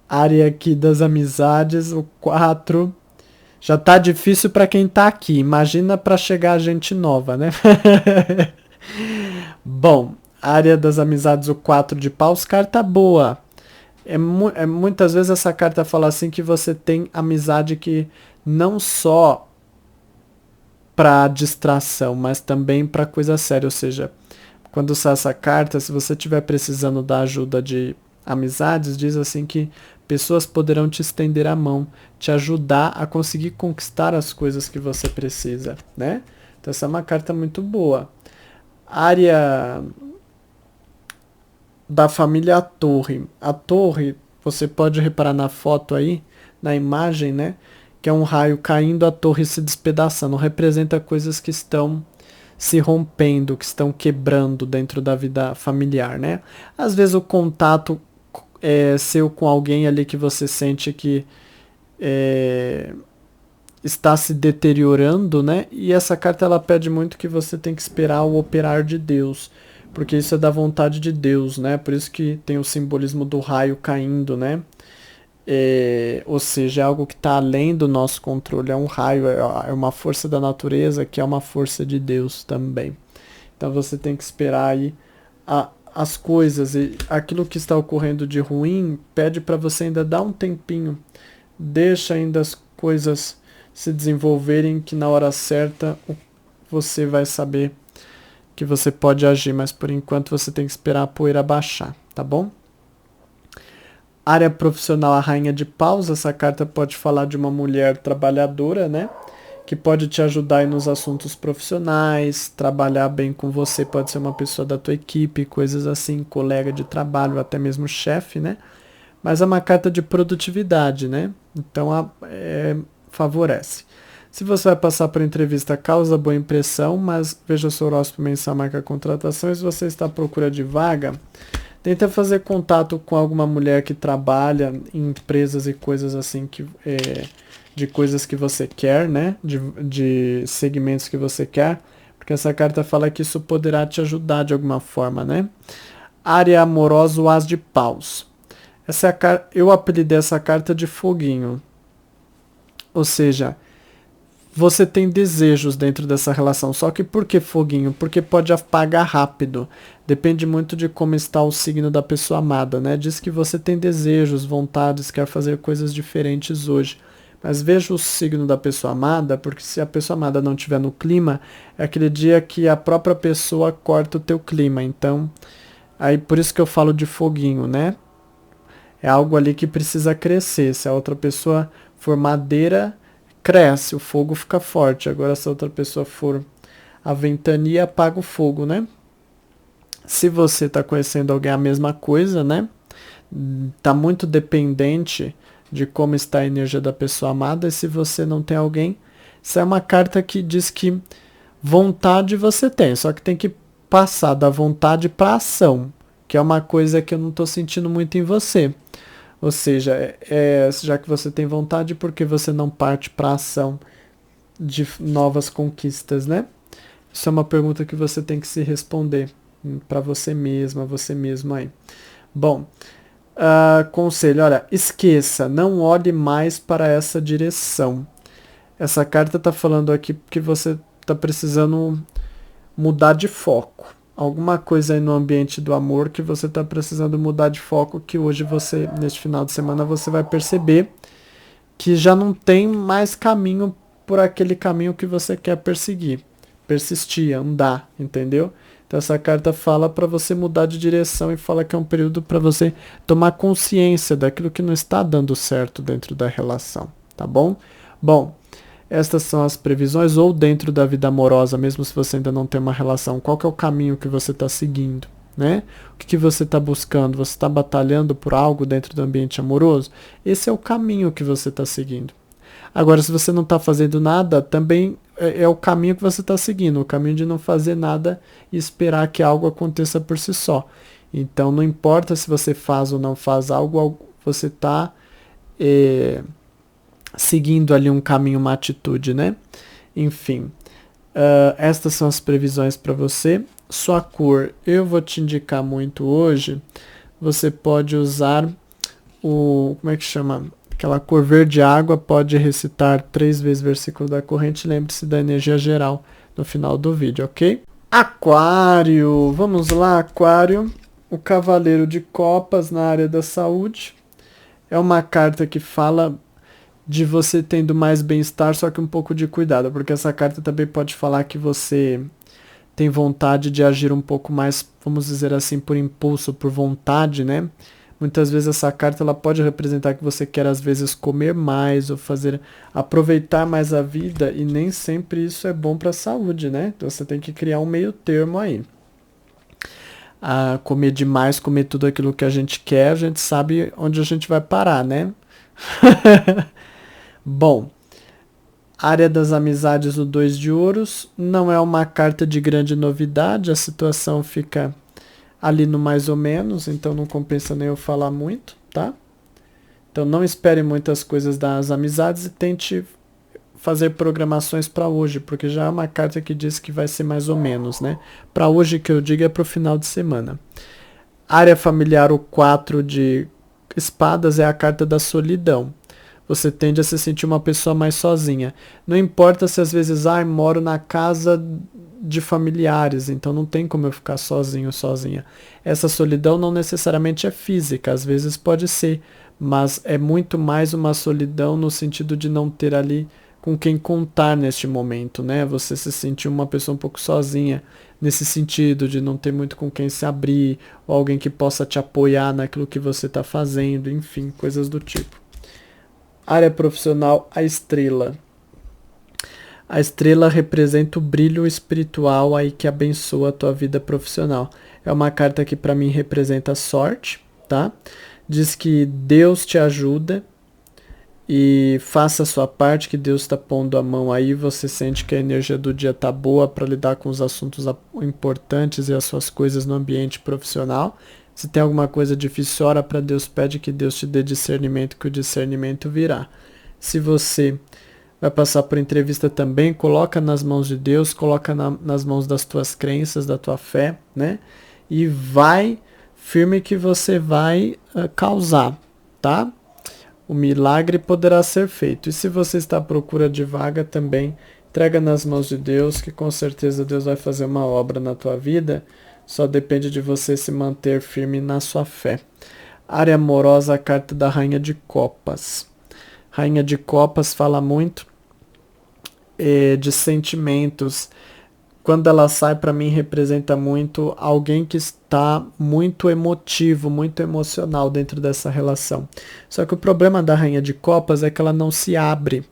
Área aqui das amizades, o 4... Já tá difícil para quem tá aqui. Imagina para chegar gente nova, né? Bom, área das amizades, o 4 de paus, carta boa. Muitas vezes essa carta fala assim que você tem amizade que não só para distração, mas também para coisa séria. Ou seja, quando sai essa carta, se você estiver precisando da ajuda de amizades, diz assim que pessoas poderão te estender a mão, te ajudar a conseguir conquistar as coisas que você precisa, né? Então essa é uma carta muito boa. Área da família a Torre. A Torre, você pode reparar na foto aí, na imagem, né? Que é um raio caindo, a torre se despedaçando. Representa coisas que estão se rompendo, que estão quebrando dentro da vida familiar, né? Às vezes o contato seu com alguém ali que você sente que está se deteriorando, né? E essa carta ela pede muito que você tem que esperar o operar de Deus, porque isso é da vontade de Deus, né? Por isso que tem o simbolismo do raio caindo, né? Ou seja, é algo que está além do nosso controle, é um raio, é uma força da natureza que é uma força de Deus também. Então você tem que esperar aí as coisas, e aquilo que está ocorrendo de ruim pede para você ainda dar um tempinho, deixa ainda as coisas se desenvolverem, que na hora certa você vai saber que você pode agir, mas por enquanto você tem que esperar a poeira baixar, tá bom? Área profissional, a rainha de paus, essa carta pode falar de uma mulher trabalhadora, né? Que pode te ajudar aí nos assuntos profissionais, trabalhar bem com você, pode ser uma pessoa da tua equipe, coisas assim, colega de trabalho, até mesmo chefe, né? Mas é uma carta de produtividade, né? Então favorece. Se você vai passar por entrevista, causa boa impressão, mas veja o seu horóscopo mensal, marca contratação. E se você está à procura de vaga, tenta fazer contato com alguma mulher que trabalha em empresas e coisas assim, de coisas que você quer, né? De segmentos que você quer, Porque essa carta fala que isso poderá te ajudar de alguma forma, né? Área amorosa, o As de Paus. Essa é eu apelidei essa carta de foguinho. Ou seja, você tem desejos dentro dessa relação. Só que por que foguinho? Porque pode apagar rápido. Depende muito de como está o signo da pessoa amada, né? Diz que você tem desejos, vontades, quer fazer coisas diferentes hoje. Mas veja o signo da pessoa amada, porque se a pessoa amada não estiver no clima, é aquele dia que a própria pessoa corta o teu clima. Então, aí por isso que eu falo de foguinho, né? É algo ali que precisa crescer. Se a outra pessoa for madeira, cresce, o fogo fica forte. Agora, se a outra pessoa for a ventania, apaga o fogo, né? Se você está conhecendo alguém, a mesma coisa, né? Tá muito dependente de como está a energia da pessoa amada. E se você não tem alguém, isso é uma carta que diz que vontade você tem, só que tem que passar da vontade para ação, que é uma coisa que eu não estou sentindo muito em você. Ou seja, já que você tem vontade, por que você não parte para ação de novas conquistas, né? Isso é uma pergunta que você tem que se responder para você mesma, você mesmo aí. Bom, conselho, olha, esqueça, não olhe mais para essa direção. Essa carta está falando aqui que você está precisando mudar de foco. Alguma coisa aí no ambiente do amor que você está precisando mudar de foco, que hoje você, neste final de semana, você vai perceber que já não tem mais caminho por aquele caminho que você quer perseguir, persistir, andar, entendeu? Então essa carta fala para você mudar de direção e fala que é um período para você tomar consciência daquilo que não está dando certo dentro da relação, tá bom? Bom, estas são as previsões, ou dentro da vida amorosa, mesmo se você ainda não tem uma relação, qual que é o caminho que você está seguindo, né? O que você está buscando? Você está batalhando por algo dentro do ambiente amoroso? Esse é o caminho que você está seguindo. Agora, se você não está fazendo nada, também é o caminho que você está seguindo, o caminho de não fazer nada e esperar que algo aconteça por si só. Então, não importa se você faz ou não faz algo, você está seguindo ali um caminho, uma atitude, né? Enfim, estas são as previsões para você. Sua cor, eu vou te indicar muito hoje. Você pode usar como é que chama? Aquela cor verde água, pode recitar 3 vezes o versículo da corrente. Lembre-se da energia geral no final do vídeo, ok? Aquário, vamos lá, Aquário. O Cavaleiro de Copas na área da saúde. É uma carta que fala de você tendo mais bem-estar, só que um pouco de cuidado, porque essa carta também pode falar que você tem vontade de agir um pouco mais, vamos dizer assim, por impulso, por vontade, né? Muitas vezes essa carta ela pode representar que você quer às vezes comer mais ou aproveitar mais a vida, e nem sempre isso é bom para a saúde, né? Então você tem que criar um meio termo aí. Comer demais, comer tudo aquilo que a gente quer, a gente sabe onde a gente vai parar, né? Bom, área das amizades, o 2 de ouros, não é uma carta de grande novidade, a situação fica ali no mais ou menos, então não compensa nem eu falar muito, tá? Então não espere muitas coisas das amizades e tente fazer programações para hoje, porque já é uma carta que diz que vai ser mais ou menos, né? Para hoje que eu digo é para o final de semana. Área familiar, o 4 de espadas, é a carta da solidão. Você tende a se sentir uma pessoa mais sozinha. Não importa se às vezes, moro na casa de familiares, então não tem como eu ficar sozinho, sozinha. Essa solidão não necessariamente é física, às vezes pode ser, mas é muito mais uma solidão no sentido de não ter ali com quem contar neste momento, né? Você se sentir uma pessoa um pouco sozinha, nesse sentido de não ter muito com quem se abrir, ou alguém que possa te apoiar naquilo que você está fazendo, enfim, coisas do tipo. Área profissional, a estrela. A estrela representa o brilho espiritual aí que abençoa a tua vida profissional. É uma carta que para mim representa a sorte, tá? Diz que Deus te ajuda e faça a sua parte, que Deus está pondo a mão aí, você sente que a energia do dia tá boa para lidar com os assuntos importantes e as suas coisas no ambiente profissional. Se tem alguma coisa difícil, ora para Deus, pede que Deus te dê discernimento, que o discernimento virá. Se você vai passar por entrevista também, coloca nas mãos de Deus, coloca nas mãos das tuas crenças, da tua fé, né? E vai firme que você vai causar, tá? O milagre poderá ser feito. E se você está à procura de vaga também, entrega nas mãos de Deus, que com certeza Deus vai fazer uma obra na tua vida. Só depende de você se manter firme na sua fé. Área amorosa, a carta da Rainha de Copas. Rainha de Copas fala muito de sentimentos. Quando ela sai, para mim, representa muito alguém que está muito emotivo, muito emocional dentro dessa relação. Só que o problema da Rainha de Copas é que ela não se abre.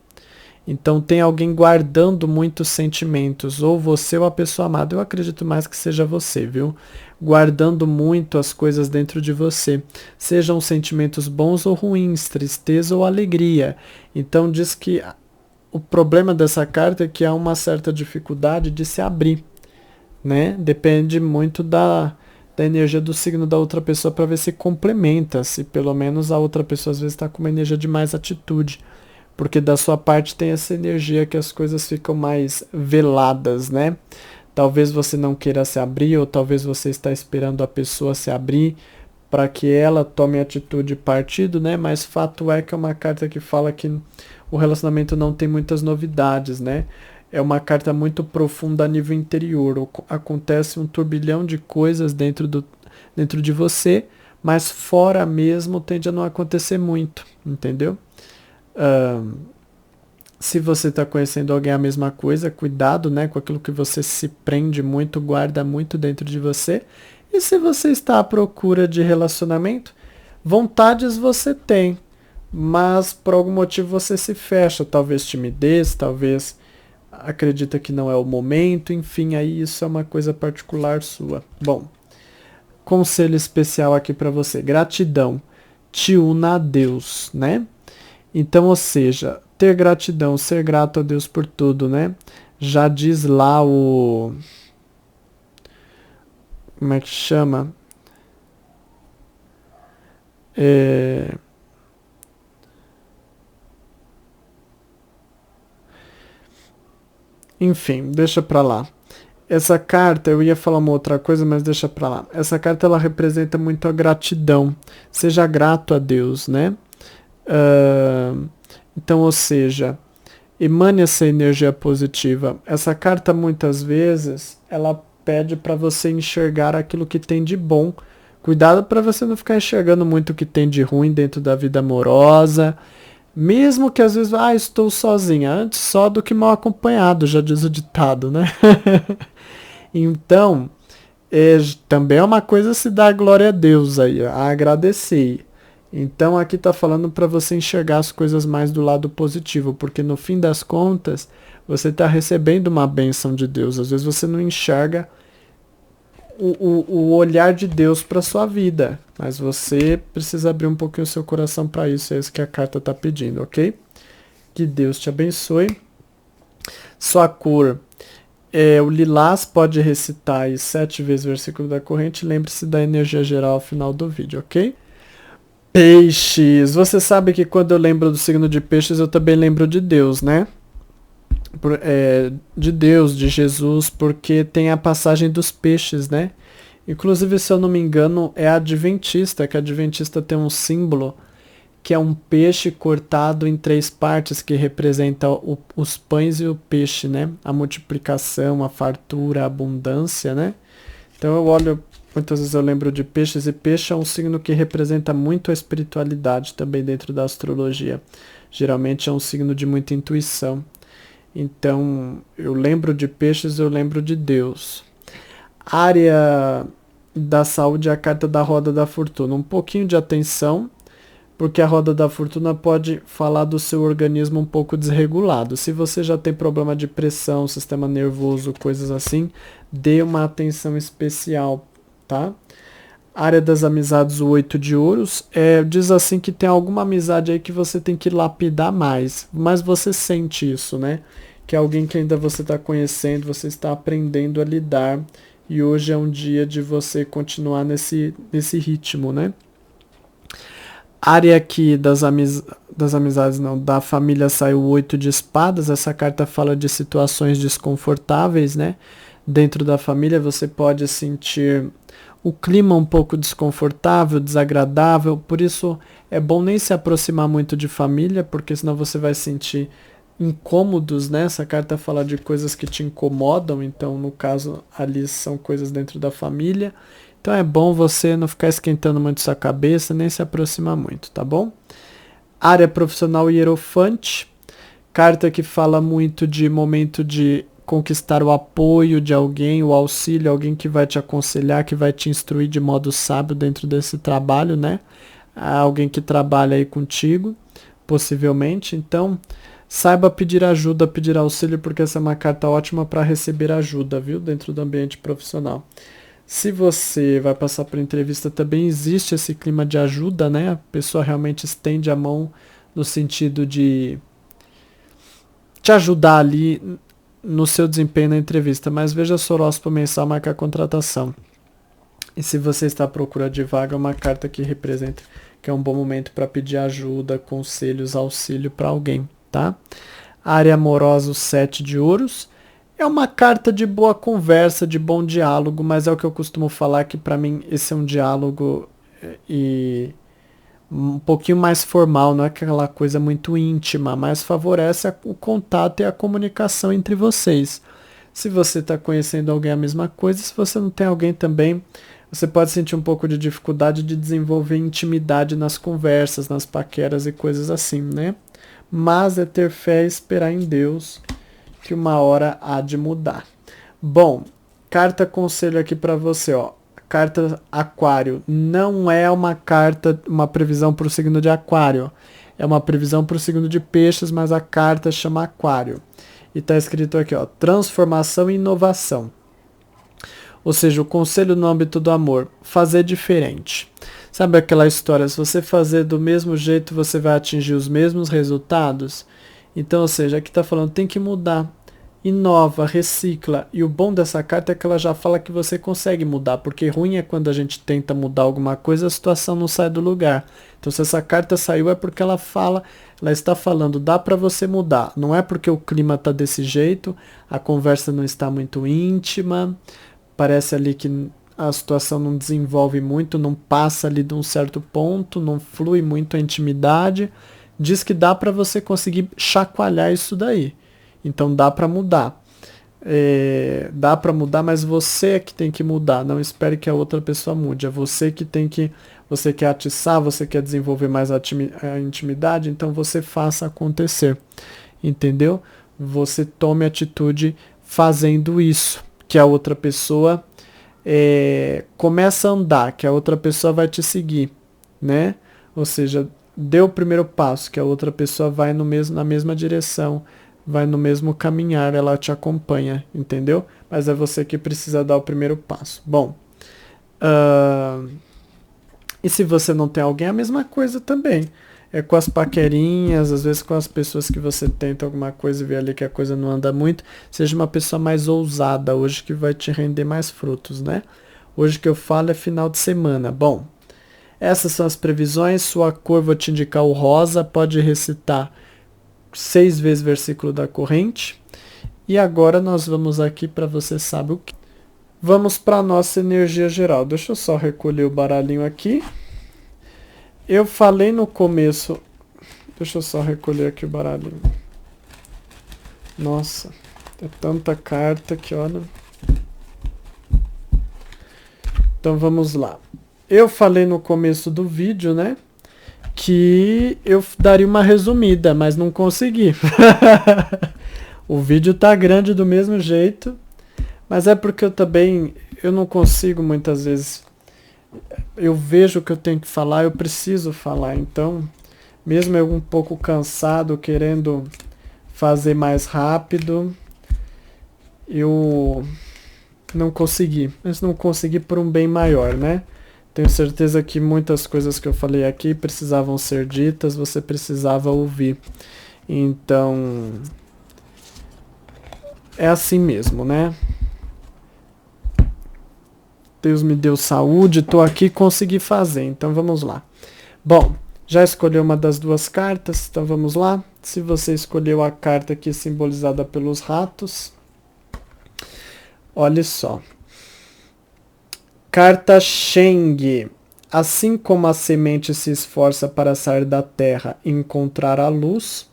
Então tem alguém guardando muitos sentimentos, ou você ou a pessoa amada. Eu acredito mais que seja você, viu? Guardando muito as coisas dentro de você. Sejam sentimentos bons ou ruins, tristeza ou alegria. Então diz que o problema dessa carta é que há uma certa dificuldade de se abrir, né? Depende muito da energia do signo da outra pessoa para ver se complementa, se pelo menos a outra pessoa às vezes está com uma energia de mais atitude. Porque da sua parte tem essa energia que as coisas ficam mais veladas, né? Talvez você não queira se abrir, ou talvez você está esperando a pessoa se abrir para que ela tome atitude e partido, né? Mas fato é que é uma carta que fala que o relacionamento não tem muitas novidades, né? É uma carta muito profunda a nível interior. Acontece um turbilhão de coisas dentro de você, mas fora mesmo tende a não acontecer muito, entendeu? Se você está conhecendo alguém a mesma coisa, cuidado, né, com aquilo que você se prende muito, guarda muito dentro de você. E se você está à procura de relacionamento, vontades você tem, mas por algum motivo você se fecha, talvez timidez, talvez acredita que não é o momento, enfim, aí isso é uma coisa particular sua. Bom, conselho especial aqui para você, gratidão, te una a Deus, né? Então, ou seja, ter gratidão, ser grato a Deus por tudo, né? Já diz lá o... Como é que chama? Enfim, deixa pra lá. Essa carta, eu ia falar uma outra coisa, mas deixa pra lá. Essa carta, ela representa muito a gratidão. Seja grato a Deus, né? Então, ou seja, emane essa energia positiva. Essa carta, muitas vezes, ela pede para você enxergar aquilo que tem de bom. Cuidado para você não ficar enxergando muito o que tem de ruim dentro da vida amorosa. Mesmo que às vezes, estou sozinha. Antes só do que mal acompanhado, já diz o ditado, né? Então, também é uma coisa se dar glória a Deus aí, a agradecer. Então aqui está falando para você enxergar as coisas mais do lado positivo, porque no fim das contas você está recebendo uma bênção de Deus. Às vezes você não enxerga o olhar de Deus para sua vida, mas você precisa abrir um pouquinho o seu coração para isso. É isso que a carta está pedindo, ok? Que Deus te abençoe. Sua cor o lilás, pode recitar aí 7 vezes o versículo da corrente. Lembre-se da energia geral ao final do vídeo, ok? Peixes. Você sabe que quando eu lembro do signo de peixes, eu também lembro de Deus, né? De Deus, de Jesus, porque tem a passagem dos peixes, né? Inclusive, se eu não me engano, é a Adventista, que a Adventista tem um símbolo que é um peixe cortado em 3 partes, que representa os pães e o peixe, né? A multiplicação, a fartura, a abundância, né? Então eu olho, muitas vezes eu lembro de peixes, e peixe é um signo que representa muito a espiritualidade também dentro da astrologia. Geralmente é um signo de muita intuição. Então, eu lembro de peixes, eu lembro de Deus. Área da saúde é a carta da roda da fortuna. Um pouquinho de atenção, porque a roda da fortuna pode falar do seu organismo um pouco desregulado. Se você já tem problema de pressão, sistema nervoso, coisas assim, dê uma atenção especial, tá? Área das amizades, o 8 de ouros, diz assim que tem alguma amizade aí que você tem que lapidar mais, mas você sente isso, né? Que é alguém que ainda você está conhecendo, você está aprendendo a lidar, e hoje é um dia de você continuar nesse ritmo, né? Área aqui das amizades não, da família saiu o 8 de espadas. Essa carta fala de situações desconfortáveis, né? Dentro da família você pode sentir o clima um pouco desconfortável, desagradável, por isso é bom nem se aproximar muito de família, porque senão você vai sentir incômodos, né? Essa carta fala de coisas que te incomodam, então no caso ali são coisas dentro da família. Então é bom você não ficar esquentando muito sua cabeça, nem se aproximar muito, tá bom? Área profissional hierofante, carta que fala muito de momento de conquistar o apoio de alguém, o auxílio, alguém que vai te aconselhar, que vai te instruir de modo sábio dentro desse trabalho, né? Alguém que trabalha aí contigo, possivelmente. Então, saiba pedir ajuda, pedir auxílio, porque essa é uma carta ótima para receber ajuda, viu? Dentro do ambiente profissional. Se você vai passar por entrevista, também existe esse clima de ajuda, né? A pessoa realmente estende a mão no sentido de te ajudar ali no seu desempenho na entrevista. Mas veja seu horóscopo mensal, marca a contratação. E se você está à procura de vaga, é uma carta que representa que é um bom momento para pedir ajuda, conselhos, auxílio para alguém, tá? Área amorosa, o 7 de ouros. É uma carta de boa conversa, de bom diálogo, mas é o que eu costumo falar que para mim esse é um diálogo e um pouquinho mais formal, não é aquela coisa muito íntima, mas favorece o contato e a comunicação entre vocês. Se você está conhecendo alguém a mesma coisa, se você não tem alguém também, você pode sentir um pouco de dificuldade de desenvolver intimidade nas conversas, nas paqueras e coisas assim, né? Mas é ter fé e esperar em Deus, que uma hora há de mudar. Bom, carta conselho aqui para você, ó. Carta Aquário. Não é uma carta, uma previsão para o signo de Aquário. É uma previsão para o signo de Peixes, mas a carta chama Aquário. E está escrito aqui, ó, transformação e inovação. Ou seja, o conselho no âmbito do amor, fazer diferente. Sabe aquela história, se você fazer do mesmo jeito, você vai atingir os mesmos resultados? Então, ou seja, aqui está falando, tem que mudar, inova, recicla. E o bom dessa carta é que ela já fala que você consegue mudar, porque ruim é quando a gente tenta mudar alguma coisa, a situação não sai do lugar. Então, se essa carta saiu é porque ela fala, ela está falando, dá para você mudar. Não é porque o clima está desse jeito, a conversa não está muito íntima, parece ali que a situação não desenvolve muito, não passa ali de um certo ponto, não flui muito a intimidade. Diz que dá para você conseguir chacoalhar isso daí. Então dá para mudar. Dá para mudar, mas você é que tem que mudar. Não espere que a outra pessoa mude. É você que tem que... Você quer atiçar, você quer desenvolver mais a intimidade, então você faça acontecer. Entendeu? Você tome atitude fazendo isso. Que a outra pessoa começa a andar, que a outra pessoa vai te seguir, né? Ou seja, dê o primeiro passo, que a outra pessoa vai na mesma direção, vai no mesmo caminhar, ela te acompanha, entendeu? Mas é você que precisa dar o primeiro passo. Bom, e se você não tem alguém, a mesma coisa também. É com as paquerinhas, às vezes com as pessoas que você tenta alguma coisa e vê ali que a coisa não anda muito, seja uma pessoa mais ousada hoje que vai te render mais frutos, né? Hoje que eu falo é final de semana. Bom, essas são as previsões, sua cor vou te indicar o rosa, pode recitar 6 vezes o versículo da corrente. E agora nós vamos aqui para você sabe o que. Vamos para a nossa energia geral. Deixa eu só recolher o baralhinho aqui. Eu falei no começo... Deixa eu só recolher aqui o baralhinho. Nossa, é tanta carta que olha... Então vamos lá. Eu falei no começo do vídeo, né? Que eu daria uma resumida, mas não consegui. O vídeo tá grande do mesmo jeito, mas é porque eu não consigo muitas vezes. Eu vejo o que eu tenho que falar, eu preciso falar. Então, mesmo eu um pouco cansado, querendo fazer mais rápido, eu não consegui. Mas não consegui por um bem maior, né? Tenho certeza que muitas coisas que eu falei aqui precisavam ser ditas, você precisava ouvir. Então, é assim mesmo, né? Deus me deu saúde, tô aqui e consegui fazer. Então vamos lá. Bom, Já escolheu uma das duas cartas? Então vamos lá. Se você escolheu a carta aqui simbolizada pelos ratos, olha só. Carta Sheng. Assim como a semente se esforça para sair da terra e encontrar a luz,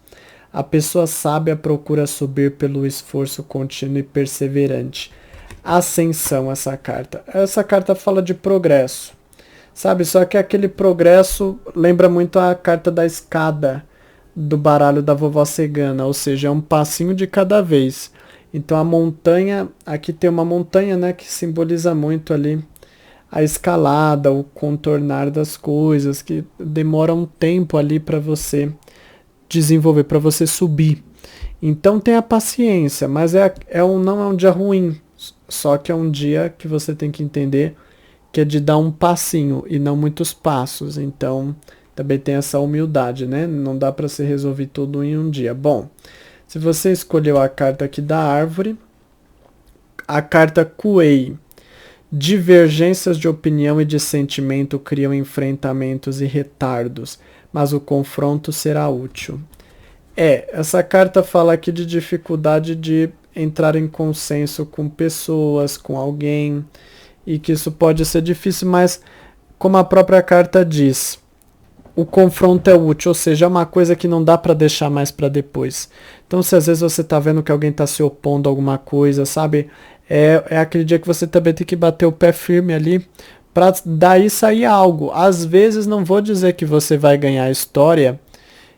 a pessoa sábia procura subir pelo esforço contínuo e perseverante. Ascensão, essa carta. Essa carta fala de progresso, sabe? Só que aquele progresso lembra muito a carta da escada do baralho da vovó cigana, ou seja, é um passinho de cada vez. Então a montanha, aqui tem uma montanha, né, que simboliza muito ali a escalada, o contornar das coisas, que demora um tempo ali para você desenvolver, para você subir. Então tenha paciência, mas não é um dia ruim, só que é um dia que você tem que entender que é de dar um passinho e não muitos passos. Então também tem essa humildade, né? Não dá para se resolver tudo em um dia. Bom, se você escolheu a carta aqui da árvore, a carta Kuei. Divergências de opinião e de sentimento criam enfrentamentos e retardos, mas o confronto será útil. Essa carta fala aqui de dificuldade de entrar em consenso com pessoas, com alguém, e que isso pode ser difícil, mas como a própria carta diz, o confronto é útil, ou seja, é uma coisa que não dá para deixar mais para depois. Então, se às vezes você está vendo que alguém está se opondo a alguma coisa, sabe? É aquele dia que você também tem que bater o pé firme ali para daí sair algo. Às vezes, não vou dizer que você vai ganhar a história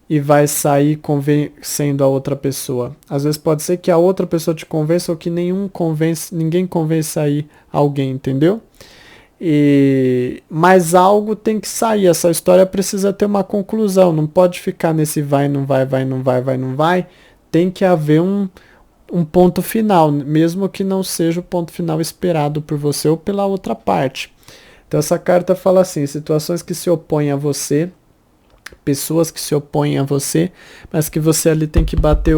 e vai sair convencendo a outra pessoa. Às vezes pode ser que a outra pessoa te convença ou que ninguém convença aí alguém, entendeu? Mas algo tem que sair, essa história precisa ter uma conclusão, não pode ficar nesse vai, não vai, vai, não vai, vai, não vai. Tem que haver um ponto final, mesmo que não seja o ponto final esperado por você ou pela outra parte. Então essa carta fala assim, situações que se opõem a você, pessoas que se opõem a você, mas que você ali tem que bater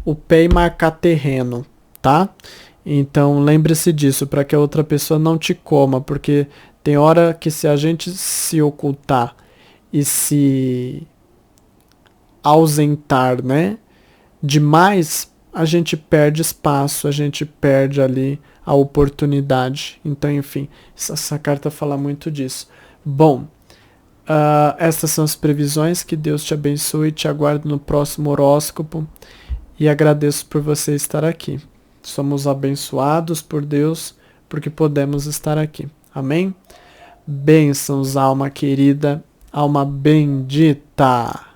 o pé e marcar terreno, tá? Então lembre-se disso, para que a outra pessoa não te coma, porque tem hora que se a gente se ocultar e se ausentar, né, demais, a gente perde espaço, a gente perde ali a oportunidade. Então, enfim, essa carta fala muito disso. Bom, essas são as previsões, que Deus te abençoe, te aguardo no próximo horóscopo e agradeço por você estar aqui. Somos abençoados por Deus porque podemos estar aqui. Amém? Bênçãos, alma querida, alma bendita.